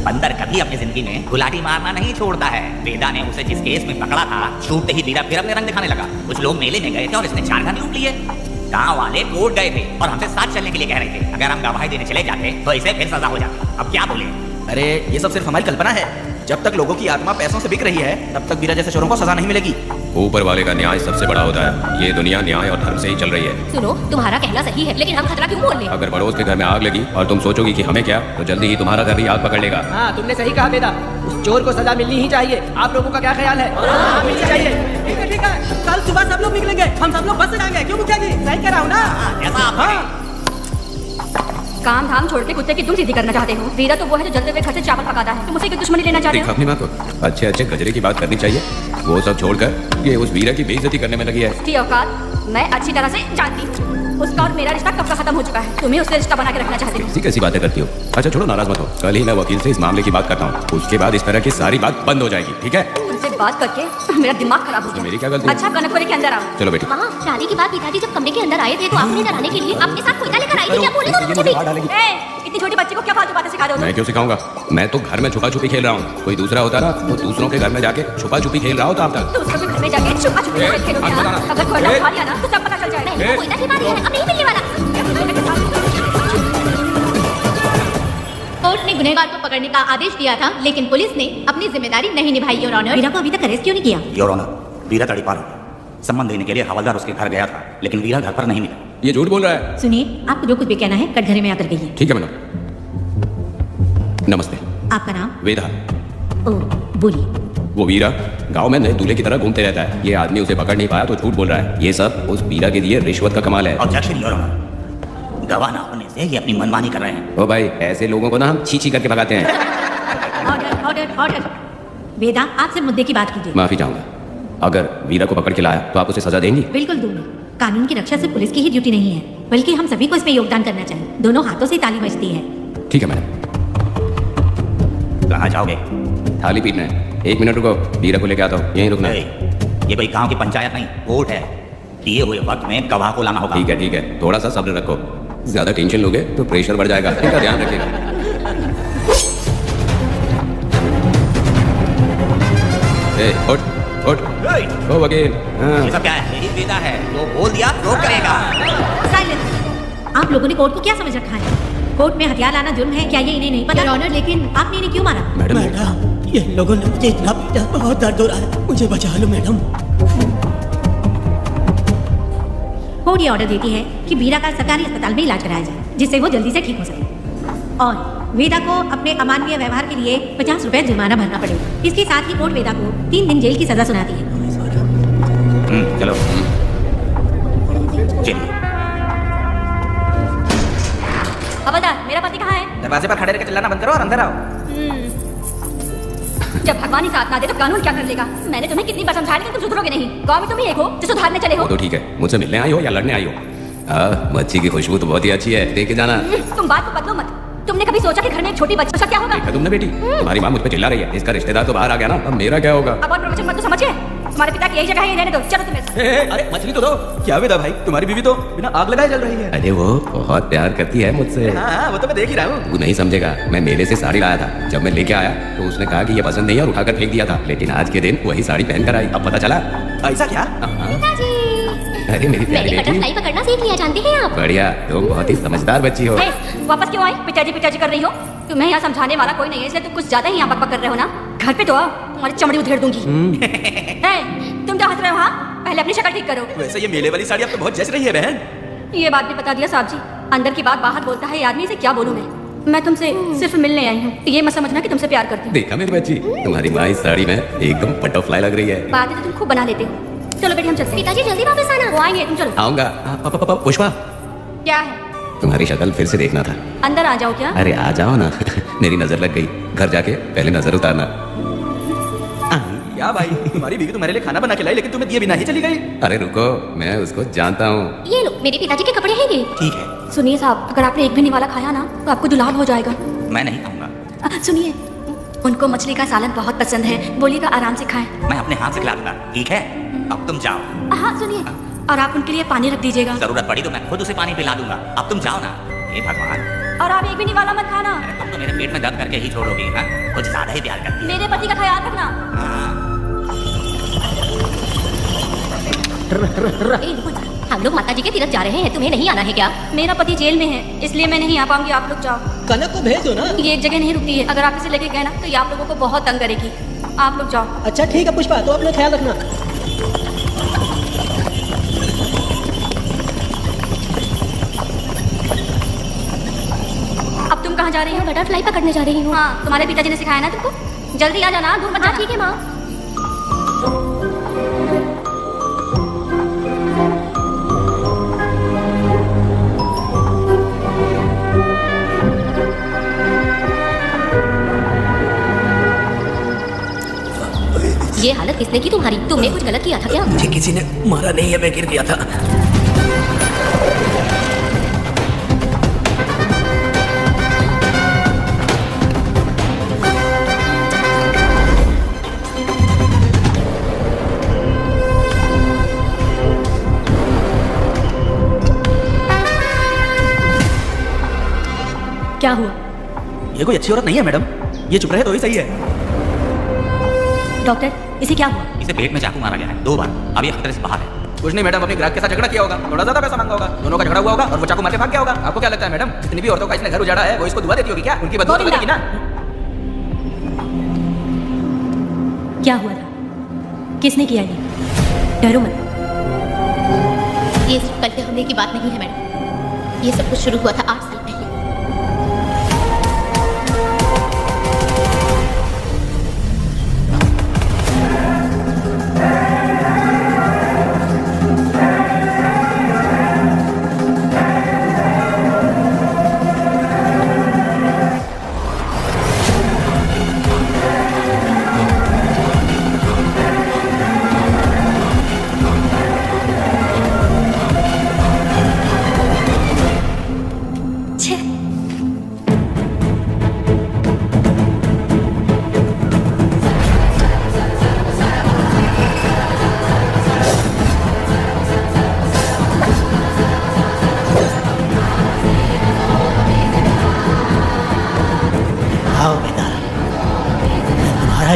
बंदर कभी अपनी जिंदगी में गुलाटी मारना नहीं छोड़ता है। वेदा ने उसे जिस केस में पकड़ा था, छूटते ही वीरा फिर अपने रंग दिखाने लगा। कुछ लोग मेले में गए थे और इसने 4 घंटे लूट लिए। गांव वाले कोर्ट गए थे और हमसे साथ चलने के लिए कह रहे थे। अगर हम गवाही देने चले जाते तो इसे फिर सजा हो जाती। अब क्या बोले? अरे ये सब सिर्फ हमारी कल्पना है। जब तक लोगों की आत्मा पैसों से बिक रही है, तब तक वीरा जैसे चोरों को सजा नहीं मिलेगी। ऊपर वाले का न्याय सबसे बड़ा होता है। ये दुनिया न्याय और धर्म से ही चल रही है। सुनो, तुम्हारा कहना सही है, लेकिन हम खतरा क्यों मोल लें? अगर पड़ोस के घर में आग लगी और तुम सोचोगी कि हमें क्या, तो जल्दी ही तुम्हारा घर भी आग पकड़ लेगा। हाँ, तुमने सही कहा बेटा। उस चोर को सजा मिलनी ही चाहिए। आप लोगों का क्या ख्याल है? हाँ, मिलनी चाहिए। ठीक है। कल सुबह सब लोग निकलेंगे, हम सब लोग बस से जाएंगे। क्यों मुखिया जी? सही कह रहा हूँ ना? काम धाम छोड़ के कुत्ते की दुम सीधी करना चाहते हो। वीरा तो वो है जो जलते हुए घर से चावल पकाता है। तुम उसे की दुश्मनी लेना चाहते हो? अपनी माँ को अच्छे अच्छे गजरे की बात करनी चाहिए। वो सब छोड़कर ये उस वीरा की बेइज्जती करने में लगी है। की औकात मैं अच्छी तरह से जानती हूँ। उसका और मेरा रिश्ता कब का खत्म हो चुका है। तुम्हें उससे रिश्ता बना के रखना चाहती हूँ। कैसी बातें करती हो? अच्छा छोड़ो, नाराज मत हो। कल ही मैं वकील से इस मामले की बात करता हूँ। उसके बाद इस तरह की सारी बात बंद हो जाएगी, ठीक है? तुमसे बात करके मेरा दिमाग खराब हो गया। मेरी क्या गलती? अच्छा, कनकपुरी के अंदर आओ। चलो बेटी। माँ, शादी के बाद पिताजी जब कमरे के अंदर आए थे तो आपने डराने के लिए अपने साथ कोयता लेकर आई थी। क्या बोले दोनों मुझे भी? इतनी छोटी बच्ची को क्या फालतू बातें सिखा रहे हो? मैं क्यों सिखाऊंगा? मैं तो घर में छुपा छुपी खेल रहा हूँ। कोई दूसरा होता ना तो दूसरों के घर में जाके छुपा छुपी खेल रहा होता अब तक। तो उसके घर में जाके छुपा छुपी खेलोगे ना? अगर कोयता उठा लिया ना तो सब पता चल जाएगा। कोयता की बात है, अब नहीं मिलने वाला। कोर्ट ने गुनहगार को पकड़ने का आदेश दिया था, लेकिन पुलिस ने अपनी जिम्मेदारी नहीं निभाई। योर ऑनर, वीरा को अभी तक अरेस्ट क्यों नहीं किया? योर ऑनर, वीरा तड़ीपार हो गया। सम्मान देने के लिए हवलदार उसके घर गया था, लेकिन वीरा घर पर नहीं मिला। ये झूठ बोल रहा है। सुनिए, आपको जो कुछ भी कहना है कटघरे में आकर कहिए। ठीक है मैडम। नमस्ते। आपका नाम? वेदा। ओह, बोलिए। वो वीरा गांव में नए दूल्हे की तरह घूमते रहता है। ये आदमी उसे पकड़ नहीं पाया तो झूठ बोल रहा है। ये सब उस वीरा के लिए रिश्वत का कमाल है। ऑब्जेक्शन योर ऑनर, गवाह ना होने से ये अपनी मनमानी कर रहे हैं। ओ भाई, ऐसे लोगों को ना हम छी छी करके भगाते हैं। Order, order, order. वेदा, आपसे मुद्दे की बात कीजिए। माफी चाहूंगा। अगर वीरा को पकड़ के लाया तो आप उसे सजा देंगी? बिल्कुल दूंगी। कानून की रक्षा सिर्फ पुलिस की ही ड्यूटी नहीं है, बल्कि हम सभी को इसमें योगदान करना चाहिए। दोनों हाथों से ताली बजती है। ठीक है मैडम। कहाँ जाओगे? थाली पीटना है। 1 मिनट रुको, वीरा को लेके आता हूँ। यहीं रुकना है। ये कोई गांव की पंचायत नहीं, कोर्ट है। दिए हुए वक्त में गवाह को लाना होगा। ठीक है ठीक है, थोड़ा सा सब्र रखो। ज्यादा टेंशन लोगे तो प्रेशर बढ़ जाएगा। इनका ध्यान रखिएगा। उठ उठ। ओ वकील। ये सब क्या है? यही वेदा है, तो बोल दिया तो करेगा। साइलेंस। आप लोगों ने कोर्ट को क्या समझ रखा है? कोर्ट में हथियार लाना जुर्म है, क्या ये इन्हें नहीं पता? ऑनर, लेकिन आपने इन्हें क्यों मारा? मैडम, ये लोगों ने मुझे इतना पीटा, बहुत दर्द हो रहा है, मुझे बचा लो मैडम। कोर्ट ये ऑर्डर देती है कि वीरा का सरकारी अस्पताल में इलाज कराया जाए, जिससे वो जल्दी से ठीक हो सके। और वेदा को अपने अमानवीय व्यवहार के लिए 50 रुपए जुर्माना भरना पड़ेगा। इसके साथ ही कोर्ट वेदा को 3 दिन जेल की सजा सुनाती है। चलो चलिए। हवलदार, मेरा पति कहाँ है? दरवाजे पर खड़े रहकर चिल्लाना बंद करो और अंदर आओ। जब भगवान ही साथ ना दे तो कानून क्या कर लेगा? मैंने तुम्हें कितनी बार समझाया लेकिन तुम सुधरोगे नहीं। गांव में तुम ही एक हो जो सुधारने चले हो। तो ठीक है, मुझसे मिलने आई हो या लड़ने आई हो? मच्छी की खुशबू तो बहुत ही अच्छी है, देख के जाना। तुम बात को बदलो मत। तुमने कभी सोचा कि घर में एक छोटी बच्ची का क्या होगा? देखा तुमने बेटी, तुम्हारी माँ मुझ पे चिल्ला रही है। इसका रिश्तेदार तो बाहर आ गया ना, अब मेरा क्या होगा? अब और प्रवचन मत तो समझिए। तुम्हारे पिता की यही जगह है, रहने दो। चलो तुम्हें। अरे मछली तो दो। क्या विदा भाई, तुम्हारी बीवी तो बिना आग लगाए जल रही है। अरे वो बहुत प्यार करती है मुझसे। हाँ, वो तो मैं देख ही रहा हूँ। तू नहीं समझेगा, मैं मेले से साड़ी लाया था। जब मैं लेके आया तो उसने कहा कि ये पसंद नहीं है और उठाकर फेंक दिया था। लेकिन आज के दिन वही साड़ी पहन कर आई। अब पता चला। ऐसा क्या? अरे मेरी प्यारी बेटी, बटरफ्लाई पकड़ना सीख लिया, जानते हैं आप? बढ़िया, तुम बहुत ही समझदार बच्ची हो। वापस क्यों आई? पिताजी कर रही हो? तुम्हें यहाँ समझाने वाला कोई नहीं है, इसलिए तुम कुछ ज्यादा ही यहाँ बकबक कर रहे हो ना। घर पे तो आओ, तुम्हारी चमड़ी उधेड़ दूंगी। तुम क्या हंस रहे हो? हाँ, पहले अपनी शक्ल ठीक करो। वैसे ये मेले वाली साड़ी अब तो बहुत जच रही है बहन। ये बात भी बता दिया साहब जी, अंदर की बात बाहर बोलता है ये आदमी, से क्या बोलूं मैं तुमसे सिर्फ मिलने आई हूँ। ये मत समझना कि तुमसे प्यार करती हूँ। देखा मेरी बच्ची, तुम्हारी माँ इस साड़ी में एकदम बटरफ्लाई लग रही है। बातें तो तुम खूब बना लेते हो। चलो बेटी हम चलते हैं। पिताजी जल्दी वापस आना। वो आएंगे, तुम चलो। आऊंगा। पुष्पा, क्या है? तुम्हारी शक्ल फिर से देखना था। अंदर आ जाओ। क्या? अरे आ जाओ ना। मेरी नजर लग गई। घर जाके पहले नजर उतारना। क्या भाई, तुम्हारी बीवी तुम्हारे लिए खाना बना के लाई, लेकिन तुम्हें दिए बिना ही चली गई। अरे रुको, मैं उसको जानता हूँ। ये लो, मेरे पिताजी के कपड़े हैं ये। ठीक है। सुनिए साहब, अगर आपने एक भी नहीं वाला खाया ना तो आपको जुलाब हो जाएगा। मैं नहीं खाऊंगा। सुनिए, उनको मछली का सालन बहुत पसंद है, बोलिएगा आराम से खाएं। मैं अपने हाथ से खिला दूंगा, ठीक है? अब तुम जाओ। हाँ सुनिए, और आप उनके लिए पानी रख दीजिएगा। जरूरत पड़ी तो मैं खुद उसे पानी पिला दूंगा। अब तुम जाओ ना। हे भगवान। और आप एक भी नहीं वाला मत खाना। तुम तो मेरे पेट में दर्द करके ही छोड़ोगी। हाँ, कुछ ज्यादा ही प्यार करती है। मेरे पति का ख्याल रखना। हम लोग माता जी के तीरथ जा रहे हैं, तुम्हें नहीं आना है क्या? मेरा पति जेल में है, इसलिए मैं नहीं आ पाऊंगी। आप लोग जाओ। कनक को भेज दो ना। ये एक जगह नहीं रुकती है, अगर आप इसे लेके गए ना तो ये आप लोगों को बहुत तंग करेगी। आप लोग जाओ। अच्छा ठीक है पुष्पा, तो अपना ख्याल रखना। अब तुम कहाँ जा रही हो? बटरफ्लाई पकड़ने जा रही हूँ। हाँ, तुम्हारे पिताजी ने सिखाया ना तुमको। जल्दी आ जाना, दूर मत जाना। ठीक है माँ। ये हालत किसने की तुम्हारी? तुमने कुछ गलत किया था क्या? मुझे किसी ने मारा नहीं है, मैं गिर गया था। क्या हुआ? ये कोई अच्छी औरत नहीं है मैडम, ये चुप रहे तो ही सही है। डॉक्टर, इसे क्या हुआ? इसे पेट में चाकू मारा गया है 2 बार। अब ये खतरे से बाहर है। कुछ नहीं मैडम, अपने ग्राहक के साथ झगड़ा किया होगा, थोड़ा ज्यादा पैसा मांगा होगा, दोनों का झगड़ा हुआ होगा और वो चाकू मार के भाग गया होगा। आपको क्या लगता है मैडम, जितनी भी औरतों का इसने घर उजाड़ा है वो इसको दुआ देती होगी क्या? उनकी बददुआ तो लगेगी ना। क्या हुआ था? किसने किया ये? डरो मत। ये सिर्फ कल के हमले की बात नहीं है मैडम, ये सब कुछ शुरू हुआ था 8 साल पहले।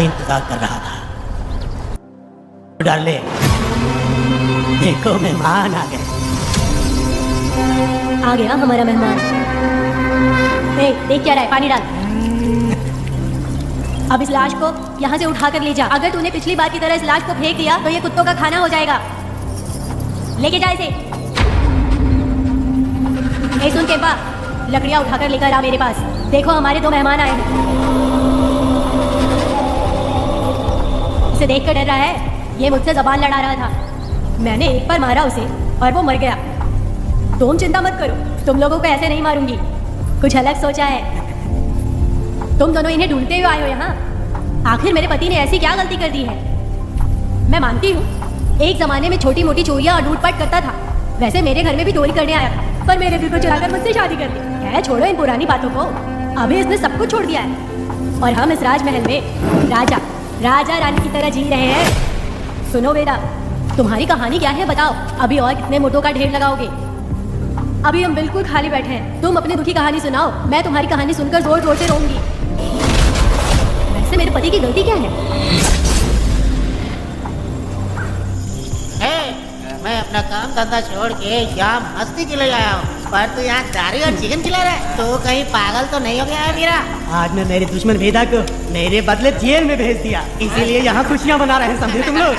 इंतजार कर रहा था। डाले देखो मेहमान आ गए। आ गया हमारा मेहमान। देख क्या रहा है? पानी डाल। अब इस लाश को यहाँ से उठा कर ले जा। अगर तूने पिछली बार की तरह इस लाश को फेंक दिया तो ये कुत्तों का खाना हो जाएगा। लेके जा इसे। सुन के बा, लकड़ियाँ उठाकर लेकर आ मेरे पास। देखो हमारे 2 मेहमान आए हैं। उसे देख कर डर रहा है। ये मुझसे जबान लड़ा रहा था। मैंने एक बार मारा उसे और वो मर गया। तुम चिंता मत करो, तुम लोगों को ऐसे नहीं मारूंगी। कुछ अलग सोचा है। तुम दोनों इन्हें ढूंढते हुए आए हो यहाँ। आखिर मेरे पति ने ऐसी क्या गलती कर दी है? मैं मानती हूँ एक जमाने में छोटी मोटी चोरियाँ और लूटपाट करता था। वैसे मेरे घर में भी चोरी करने आया था, पर मेरे दिल को चुराकर मुझसे शादी कर ली। है, छोड़ो इन पुरानी बातों को। अभी इसने सब कुछ छोड़ दिया है और हम इस राजमहल में राजा रानी की तरह जी रहे हैं। सुनो बेटा, तुम्हारी कहानी क्या है बताओ। अभी और कितने मोटों का ढेर लगाओगे? अभी हम बिल्कुल खाली बैठे हैं, तुम अपनी दुखी कहानी सुनाओ। मैं तुम्हारी कहानी सुनकर जोर जोर से रोऊंगी। वैसे मेरे पति की गलती क्या है? मैं अपना काम धंधा छोड़ के यहाँ मस्ती के लिए आया हूँ, पर तू यहाँ दारू और चिकन खिला रहा है। तो कहीं पागल तो नहीं हो गया है मेरा? आज मैं मेरे दुश्मन भेदा को मेरे बदले जेल में भेज दिया, इसीलिए यहाँ खुशियाँ मना रहे हैं, समझे तुम लोग?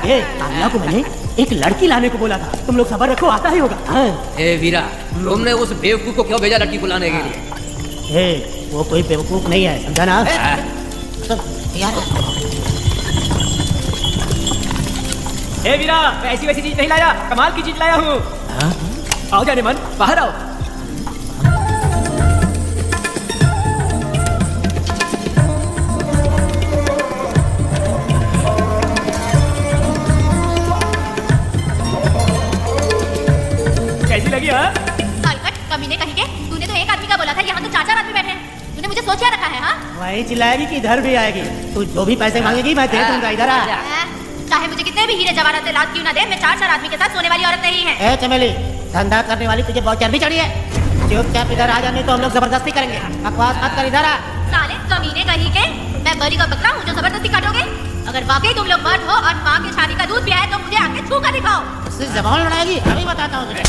ये आलिया को मैंने एक लड़की लाने को बोला था, तुम लोग सबर रखो, आता ही होगा। ए वीरा, तुमने उस बेवकूफ को क्यों भेजा लड़की को लाने के लिए? वो कोई बेवकूफ नहीं है, समझा ना? ए वीरा, मैं ऐसी वैसी चीज नहीं लाया, कमाल की चीज लाया हूँ। आओ जाने मन, बाहर आओ। कैसी लगी? हाँ कमीने कहीं के, तूने तो एक आदमी का बोला था, यहाँ तो 4-4 आदमी बैठे हैं। तूने मुझे सोच क्या रखा है? हाँ, वही चिल्लाएगी कि इधर भी आएगी। तू जो भी पैसे मांगेगी मैं दे दूंगा। इधर आ। चाहे मुझे कितने भी हीरे जवाहरात रात क्यों ना दे, मैं 4-4 आदमी के साथ सोने वाली औरत नहीं है। ए चमेली, धंधा करने वाली तुझे बहुत चर्बी चढ़ी है। चुपचाप इधर आ जाने तो हम लोग जबरदस्ती करेंगे। बकवास मत कर, इधर आ। साले कमीने कहीं के, मैं बरी का बकरा हूँ जो जबरदस्ती काटोगे? अगर वाकई तुम लोग मर्द हो और माँ के छाती का दूध पिया है तो मुझे आके छू कर दिखाओ। उससे जबान लड़ाएगी, अभी बताता हूँ तुझे।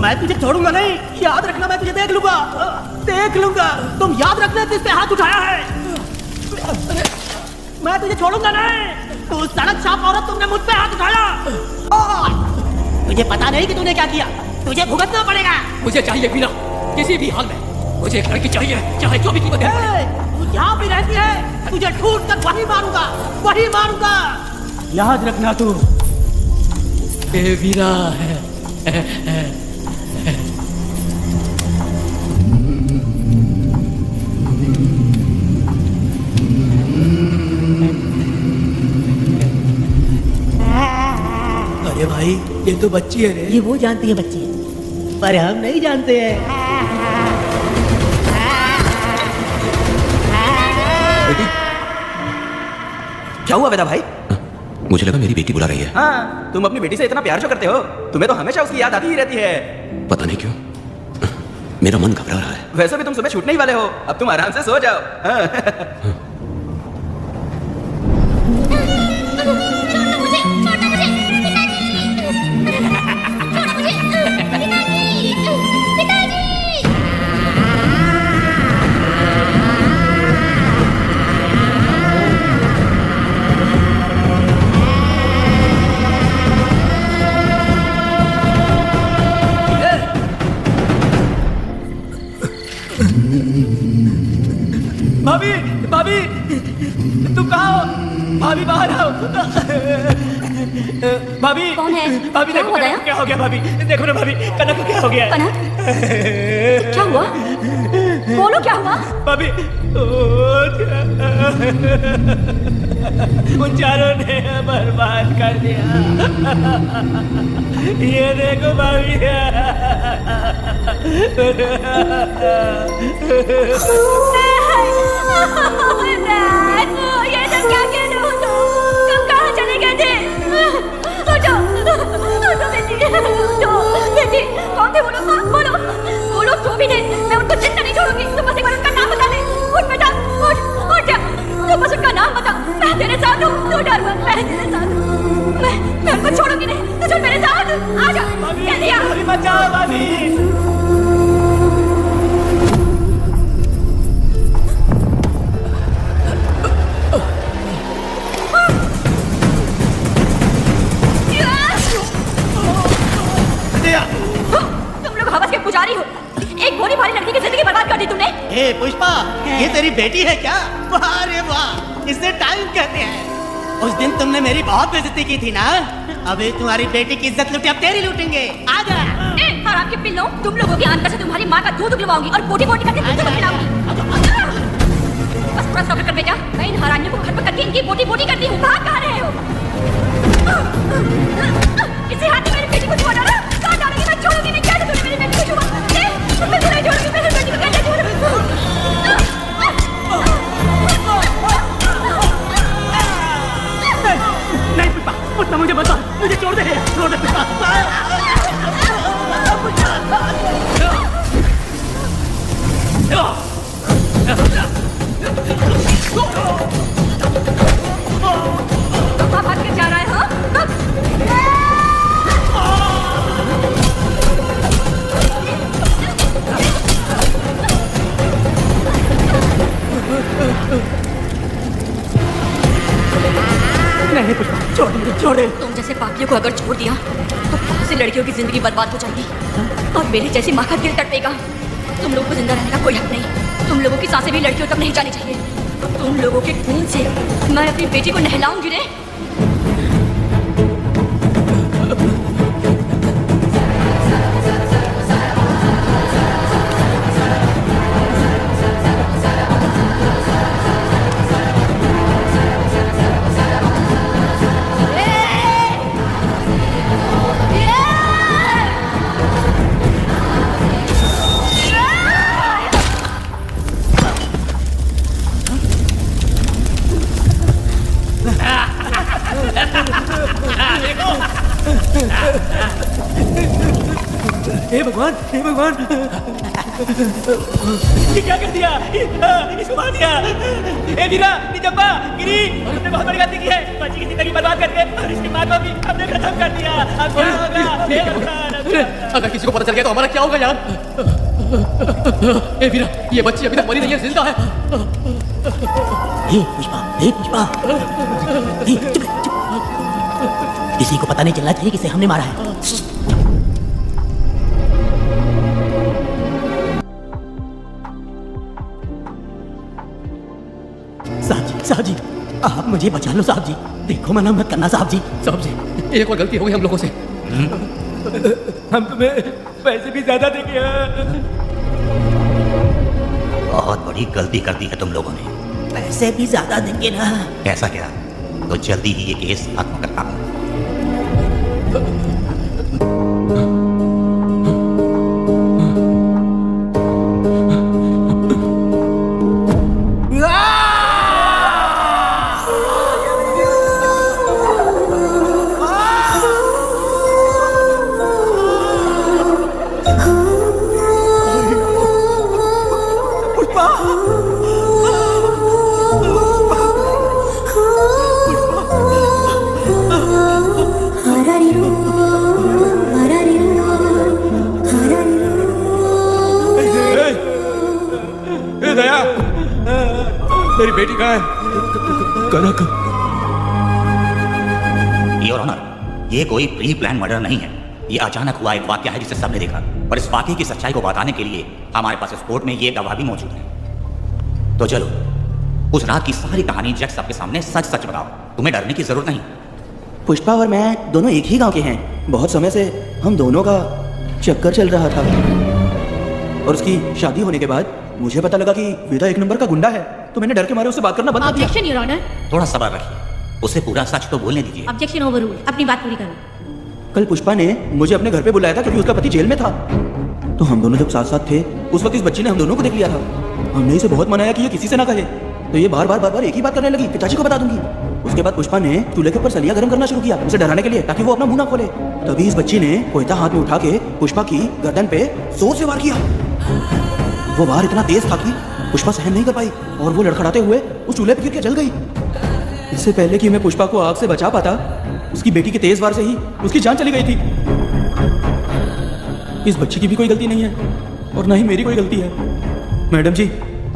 मैं तुझे छोड़ूंगा नहीं, याद रखना। मैं तुझे देख लूंगा। तुम याद रखना किस पे हाथ उठाया है। मैं तुझे छोड़ूंगा नहीं। तू सड़क छाप औरत, तुमने मुझ पे हाथ उठाया। तुझे पता नहीं कि तूने क्या किया, तुझे भुगतना पड़ेगा। मुझे चाहिए वीरा, किसी भी हाल में मुझे एक लड़की चाहिए, चाहे जो भी कीमत है। तू यहाँ भी रहती है, तुझे ढूंढ कर वही मारूंगा। याद रखना तू। वीरा अरे भाई, ये तो बच्ची है रे। ये वो जानती है बच्ची है, पर हम नहीं जानते हैं। बेटी, क्या हुआ वेदा भाई? मुझे लगा मेरी बेटी बुला रही है। हाँ, तुम अपनी बेटी से इतना प्यार जो करते हो, तुम्हें तो हमेशा उसकी याद आती ही रहती है। पता नहीं क्यों मेरा मन घबरा रहा है। वैसे भी तुम सुबह छूटने ही वाले हो, अब तुम आराम से सो जाओ। हाँ। भाभी, तुम कहाँ हो? भाभी बाहर आओ। भाभी, कौन है? भाभी देखो क्या हो गया। भाभी देखो ना, भाभी कनक को क्या हो गया? कनक, क्या हुआ? बोलो क्या हुआ? भाभी, उन चारों ने बर्बाद कर दिया। ये देखो भाभी। ये सब क्या कह रहे हो तुम? कहाँ बेटी कौन थे वो लोग? बोलो वो लोग जो भी थे, मैं उनको जिंदा नहीं छोड़ूंगी। तुम बस एक बार उनका नाम बता दे। उठ बेटा, उठ जा। तुम बस उनका नाम बता, मैं तेरे साथ हूँ। तू डर मत, मैं तेरे साथ हूँ। मैं उनको छोड़ूंगी नहीं। तू चल मेरे साथ, आ जा जल्दी आ। बचाओ भाभी। तुम लोग हवस के पुजारी हो। एक भोली भाली लड़की की जिंदगी बर्बाद कर दी तुमने। ए पुष्पा, ये तेरी बेटी है क्या? वाह रे वाह, इसे टाइम कहते हैं। उस दिन तुमने मेरी बहुत बेइज्जती की थी ना, अभी तुम्हारी बेटी की इज्जत लूटी, अब तेरी लूटेंगे। आजा। ए हराम के पिल्लों, तुम लोगों के अंदर से तुम्हारी माँ का दूध उगलवाऊंगी और बोटी बोटी करके तुझे खिलाऊंगी। बस थोड़ा सब्र कर बेटा, मैं इन हरामियों को घर पर करके इनकी बोटी बोटी करती हूँ। भाग कहाँ रहे हो? इसी हाथ में मेरी बेटी को छुआ डाला। कहाँ डालेगी? मैं छोड़ूंगी नहीं। कैसे तूने मेरी बेटी को छुआ? मैं तुझे नहीं छोड़ूंगी। मेरी बेटी को कैसे नहीं पुष्पा, पुष्पा मुझे मत मार, मुझे छोड़ दे, छोड़ दे पुष्पा। कहाँ भाग के जा रहा है? हाँ नहीं पुष्पा, छोड़ दे, छोड़ दे। तुम जैसे पापियों को अगर छोड़ दिया तो बहुत सी लड़कियों की जिंदगी बर्बाद हो जाएगी और मेरी जैसी माँ का दिल तड़पेगा। तुम लोगों को जिंदा रहने का कोई हक नहीं। तुम लोगों की सांसें भी लड़कियों तक नहीं जानी चाहिए। तुम लोगों के खून से मैं अपनी बेटी को नहलाऊंगी रे। हे भगवान, हे भगवान, ये क्या कर दिया? इसको मार दिया। ए वीरा, निजप्पा, गिरी, तुमने बहुत बड़ी गलती की है। बच्ची की जिंदगी बर्बाद करके और इसकी माँ को भी हमने खत्म कर दिया। अब क्या होगा? हे भगवान, अगर किसी को पता चल गया तो हमारा क्या होगा यार? ए वीरा, ये बच्ची अभी तक मरी नहीं है, जिंदा है। हे पुष्पा, चुप, किसी को पता नहीं चलना चाहिए किसे हमने मारा है। साहब जी, आप मुझे बचा लो साहब जी। देखो मना मत करना साहब जी। साहब जी, एक और गलती हो गई हम लोगों से। हम तुम्हें पैसे भी ज्यादा देंगे। बहुत बड़ी गलती कर दी है तुम लोगों ने। पैसे भी ज्यादा देंगे ना? ऐसा क्या? तो जल्दी ही ये केस खत्म करता हूँ। मेरी बेटी कहाँ है? कनक। योर ऑनर, ये कोई प्री प्लान मर्डर नहीं है। ये अचानक हुआ एक वाकया है जिसे सबने देखा। और इस वाकये की सच्चाई को बताने के लिए हमारे पास इस कोर्ट में ये गवाह भी मौजूद है। तो चलो उस रात की सारी कहानी जज सबके सामने सच सच बताओ। तुम्हें डरने की जरूरत नहीं। पुष्पा और मैं दोनों एक ही गांव के हैं। बहुत समय से हम दोनों का चक्कर चल रहा था और उसकी शादी होने के बाद मुझे पता लगा कि वेदा एक नंबर का गुंडा है, तो मैंने डर के मारे उससे बात करना बंद कर दिया। Objection your honour. थोड़ा सब्र रखिए, उसे पूरा सच तो बोलने दीजिए। Objection overrule. अपनी बात पूरी करो। कल पुष्पा ने मुझे अपने घर पे बुलाया था क्योंकि उसका पति जेल में था। तो हम दोनों जब साथ साथ थे उस वक्त इस बच्ची ने हम दोनों को देख लिया था। हमने इसे बहुत मनाया कि ये किसी से ना कहे, तो ये बार बार एक ही बात करने लगी, पिताजी को बता दूंगी। उसके बाद पुष्पा ने चूल्हे के ऊपर सलिया गर्म करना शुरू किया उसे डराने के लिए, ताकि वो अपना मुंह ना खोले। तभी इस बच्ची ने कोयता हाथ में उठा के पुष्पा की गर्दन पे जोर से वार किया। वो वार इतना तेज था कि पुष्पा सहन नहीं कर पाई और वो लड़खड़ाते हुए उस चूल्हे पे गिर के जल गई। इससे पहले कि मैं पुष्पा को आग से बचा पाता, उसकी बेटी के तेज वार से ही उसकी जान चली गई थी। इस बच्ची की भी कोई गलती नहीं है और ना ही मेरी कोई गलती है। मैडम जी,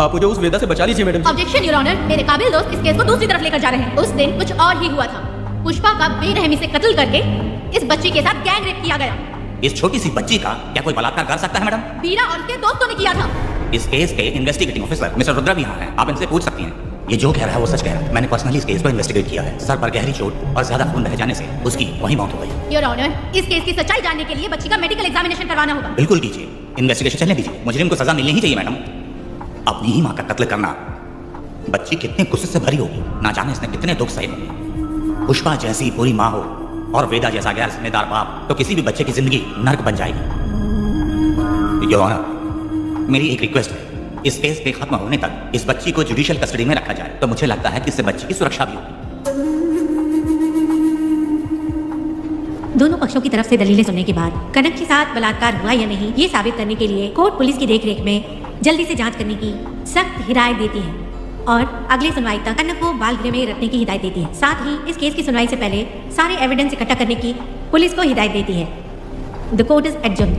आप मुझे उस वेदा से बचा लीजिए madam ji. Objection your honour, मेरे काबिल दोस्त इस केस को दूसरी तरफ लेकर जा रहे हैं। उस दिन कुछ और ही हुआ था। पुष्पा का बेरहमी से कत्ल करके इस बच्ची के साथ गैंग रेप किया गया। इस छोटी सी बच्ची का क्या कोई बलात्कार कर सकता है मैडम? वीरा और उसके दोस्तों ने किया था। इस केस के इन्वेस्टिगेटिंग ऑफिसर मिस्टर रुद्रा भी यहाँ हैं। आप इनसे पूछ सकती हैं। ये जो कह रहा है वो सच कह रहा है। मैंने पर्सनली इस केस को इन्वेस्टिगेट किया है। सर पर गहरी चोट और ज्यादा खून बह जाने से उसकी वहीं मौत हो गई। योर ऑनर, इस केस की सच्चाई जानने के लिए बच्ची का मेडिकल एग्जामिनेशन करवाना होगा। बिल्कुल कीजिए, इन्वेस्टिगेशन चलने दीजिए। मुजरिम को सजा मिलनी ही चाहिए मैडम। अपनी ही माँ का कत्ल करना, बच्ची कितने गुस्से से भरी होगी, ना जाने इसने कितने दुख सहे होंगे। पुष्पा जैसी बुरी माँ हो और वेदा जैसा गैर जिम्मेदार बाप, तो किसी भी बच्चे की जिंदगी नर्क बन जाएगी। योर ऑनर, मेरी एक रिक्वेस्ट है, इस केस के खत्म होने तक इस बच्ची को जुडिशियल कस्टडी में रखा जाए, तो मुझे लगता है कि इससे बच्ची की सुरक्षा भी होगी। दोनों पक्षों की तरफ से दलीलें सुनने के बाद कनक के साथ बलात्कार हुआ या नहीं, ये साबित करने के लिए कोर्ट पुलिस की देखरेख में जल्दी से जांच करने की सख्त हिदायत देती है और अगली सुनवाई तक कनक को बाल गृह में रखने की हिदायत देती है। साथ ही इस केस की सुनवाई से पहले सारे एविडेंस इकट्ठा करने की पुलिस को हिदायत देती है। The court is adjourned.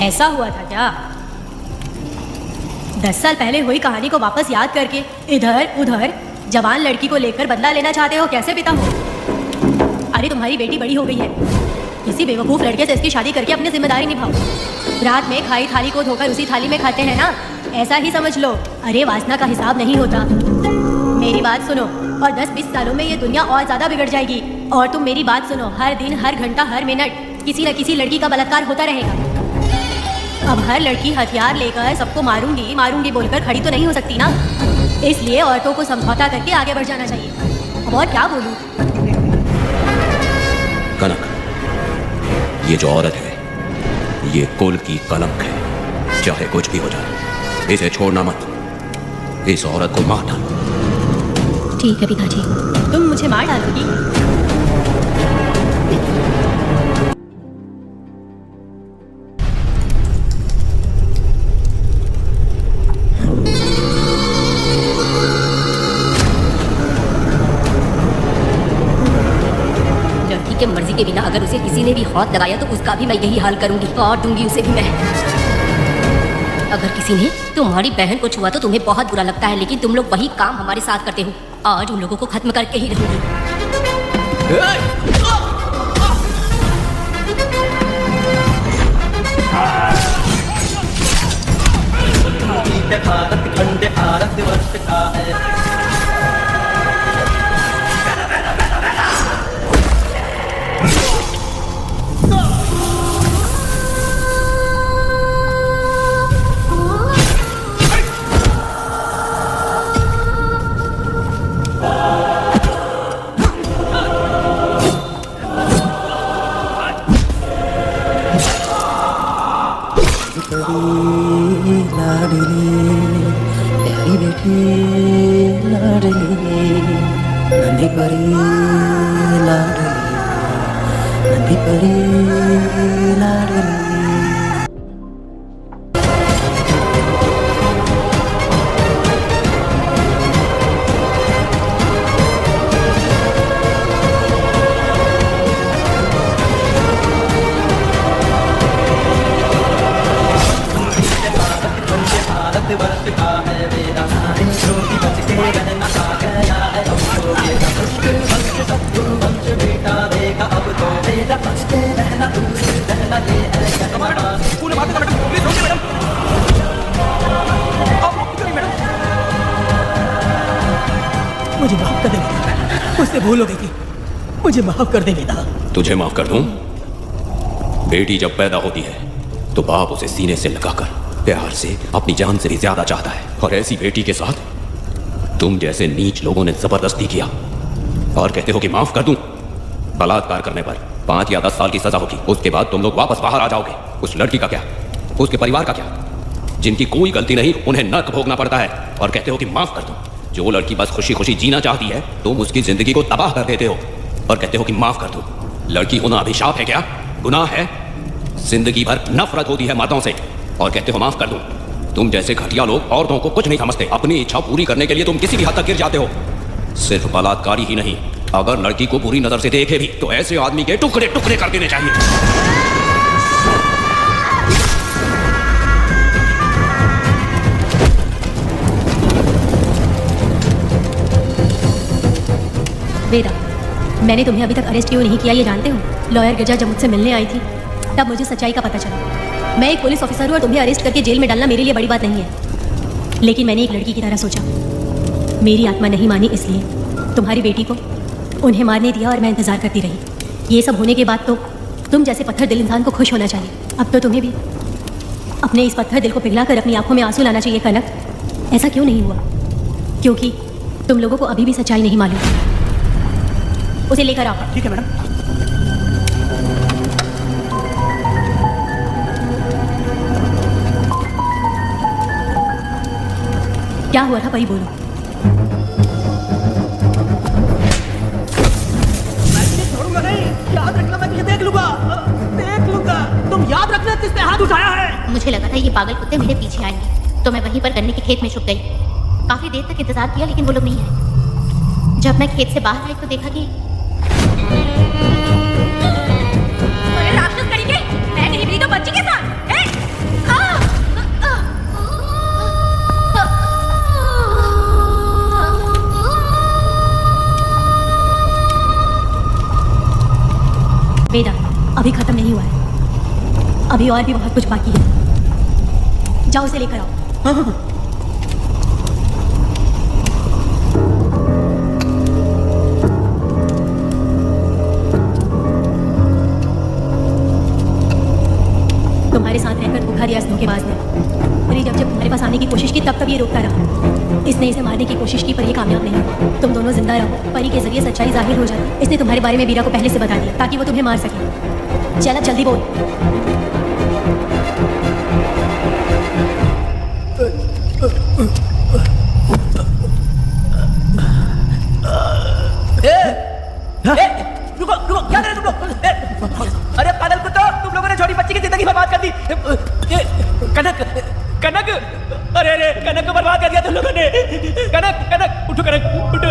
ऐसा हुआ था क्या? 10 साल पहले हुई कहानी को वापस याद करके इधर उधर जवान लड़की को लेकर बदला लेना चाहते हो कैसे पिता हो? अरे तुम्हारी बेटी बड़ी हो गई है, किसी बेवकूफ लड़के से इसकी शादी करके अपनी जिम्मेदारी निभाओ। रात में खाई थाली को धोकर उसी थाली में खाते हैं ना, ऐसा ही समझ लो। अरे वासना का हिसाब नहीं होता। मेरी बात सुनो, और 10-20 सालों में ये दुनिया और ज्यादा बिगड़ जाएगी। और तुम मेरी बात सुनो, हर दिन हर घंटा हर मिनट किसी न किसी लड़की का बलात्कार होता रहेगा। अब हर लड़की हथियार लेकर सबको मारूंगी मारूंगी बोलकर खड़ी तो नहीं हो सकती ना, इसलिए औरतों को समझौता करके आगे बढ़ जाना चाहिए। अब और क्या बोलूं? कनक, ये जो औरत है ये कुल की कलंक है। चाहे कुछ भी हो जाए इसे छोड़ना मत। इस औरत को मार डालो। ठीक है पिताजी। तुम मुझे मार डालोगी? के मर्जी के बिना अगर उसे किसी ने भी हाथ लगाया तो उसका भी मैं यही हाल करूंगी और दूंगी उसे भी मैं। अगर किसी ने तुम्हारी बहन को छुआ तो तुम्हें बहुत बुरा लगता है, लेकिन तुम लोग वही काम हमारे साथ करते हो। आज उन लोगों को खत्म करके ही रहूंगी। प्यारी बेटी लाडली, नंदी परी लाडली, नंदी परी लाडली। मुझे माफ कर दे वेदा, मुझसे भूल हो गई थी, मुझे माफ कर दे वेदा। तुझे माफ कर दूं? बेटी जब पैदा होती है तो बाप उसे सीने से लगाकर प्यार से अपनी जान से भी ज्यादा चाहता है, और ऐसी बेटी के साथ तुम जैसे नीच लोगों ने जबरदस्ती किया और कहते हो कि माफ कर दूं। बलात्कार करने पर 5 या 10 साल की सजा होगी। उसके बाद तुम लोग वापस बाहर आ जाओगे। उस लड़की का क्या, उसके परिवार का क्या, जिनकी कोई गलती नहीं, उन्हें नर्क भोगना पड़ता है और कहते हो कि माफ कर दो। जो लड़की बस खुशी खुशी जीना चाहती है, तुम उसकी जिंदगी को तबाह कर देते हो और कहते हो कि माफ कर दो। लड़की होना अभिशाप है क्या, गुनाह है? जिंदगी भर नफरत होती है मर्दों से और कहते हो माफ कर दो। तुम जैसे घटिया लोग औरतों को कुछ नहीं समझते। अपनी इच्छा पूरी करने के लिए तुम किसी भी हद तक गिर जाते हो। सिर्फ बलात्कारी ही नहीं, अगर लड़की को बुरी नजर से देखे भी तो ऐसे आदमी के टुकड़े टुकड़े कर देने चाहिए। वेदा, मैंने तुम्हें अभी तक अरेस्ट क्यों नहीं किया ये जानते हो? लॉयर गिरजा जब मुझसे मिलने आई थी तब मुझे सच्चाई का पता चला। मैं एक पुलिस ऑफिसर हूँ और तुम्हें अरेस्ट करके जेल में डालना मेरे लिए बड़ी बात नहीं है, लेकिन मैंने एक लड़की की तरह सोचा। मेरी आत्मा नहीं मानी, इसलिए तुम्हारी बेटी को उन्हें मारने दिया और मैं इंतजार करती रही। ये सब होने के बाद तो तुम जैसे पत्थर दिल इंसान को खुश होना चाहिए। अब तो तुम्हें भी अपने इस पत्थर दिल को पिघलाकर अपनी आंखों में आंसू लाना चाहिए। कनक, ऐसा क्यों नहीं हुआ? क्योंकि तुम लोगों को अभी भी सच्चाई नहीं मालूम। उसे लेकर आओ। ठीक है मैडम। क्या हुआ था, परी बोलो। छोड़ूंगा नहीं, याद रखना, मैं तुझे देख लूंगा, देख लूंगा। तुम याद रखना किसने हाथ उठाया है। मुझे लगा था ये पागल कुत्ते मेरे पीछे आएंगे, तो मैं वहीं पर गन्ने के खेत में छुप गई। काफी देर तक इंतजार किया लेकिन वो लोग नहीं आए। जब मैं खेत से बाहर आई तो देखा कि राक्षस करेंगे, मैं नहीं भी तो बच्ची के साथ। वेदा, अभी खत्म नहीं हुआ है, अभी और भी बहुत कुछ बाकी है। जाओ उसे लेकर आओ। हाँ। तुम्हारे साथ रहकर बुखारी या धोखेबाज ने परी जब तुम्हारे पास आने की कोशिश की तब ये रोकता रहा। इसने इसे मारने की कोशिश की पर ये कामयाब नहीं हुआ। तुम दोनों जिंदा रहो, परी के जरिए सच्चाई जाहिर हो जाती। इसने तुम्हारे बारे में बीरा को पहले से बता दिया ताकि वो तुम्हें मार सके। चल अब जल्दी बोल। रुको रुको, क्या कर रहे तुम लोग? अरे पागल कुत्तों, तुम लोगों ने छोटी बच्ची की जिंदगी बर्बाद कर दी। कनक, कनक, अरे अरे कनक को बर्बाद कर दिया तुम लोगों ने। कनक, कनक, उठो कनक, उठो।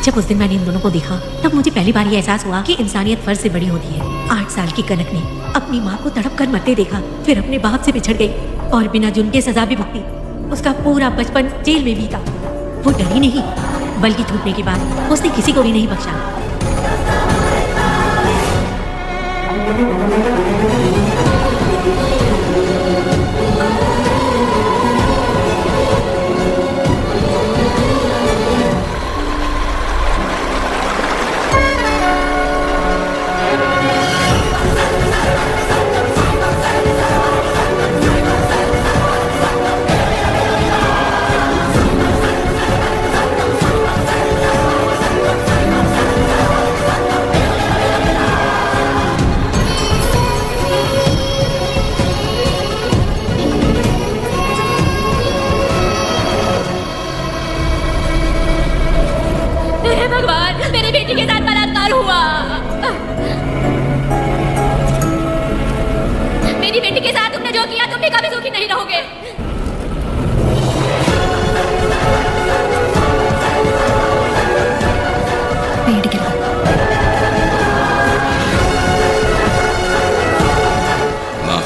जब उस दिन मैंने इन दोनों को देखा तब मुझे पहली बार ये एहसास हुआ कि इंसानियत फर्ज से बड़ी होती है। 8 साल की कनक ने अपनी माँ को तड़प कर मरते देखा, फिर अपने बाप से बिछड़ गई और बिना जुर्म के सजा भी भुगती। उसका पूरा बचपन जेल में बीता। वो डरी नहीं, बल्कि टूटने के बाद उसने किसी को भी नहीं बख्शा।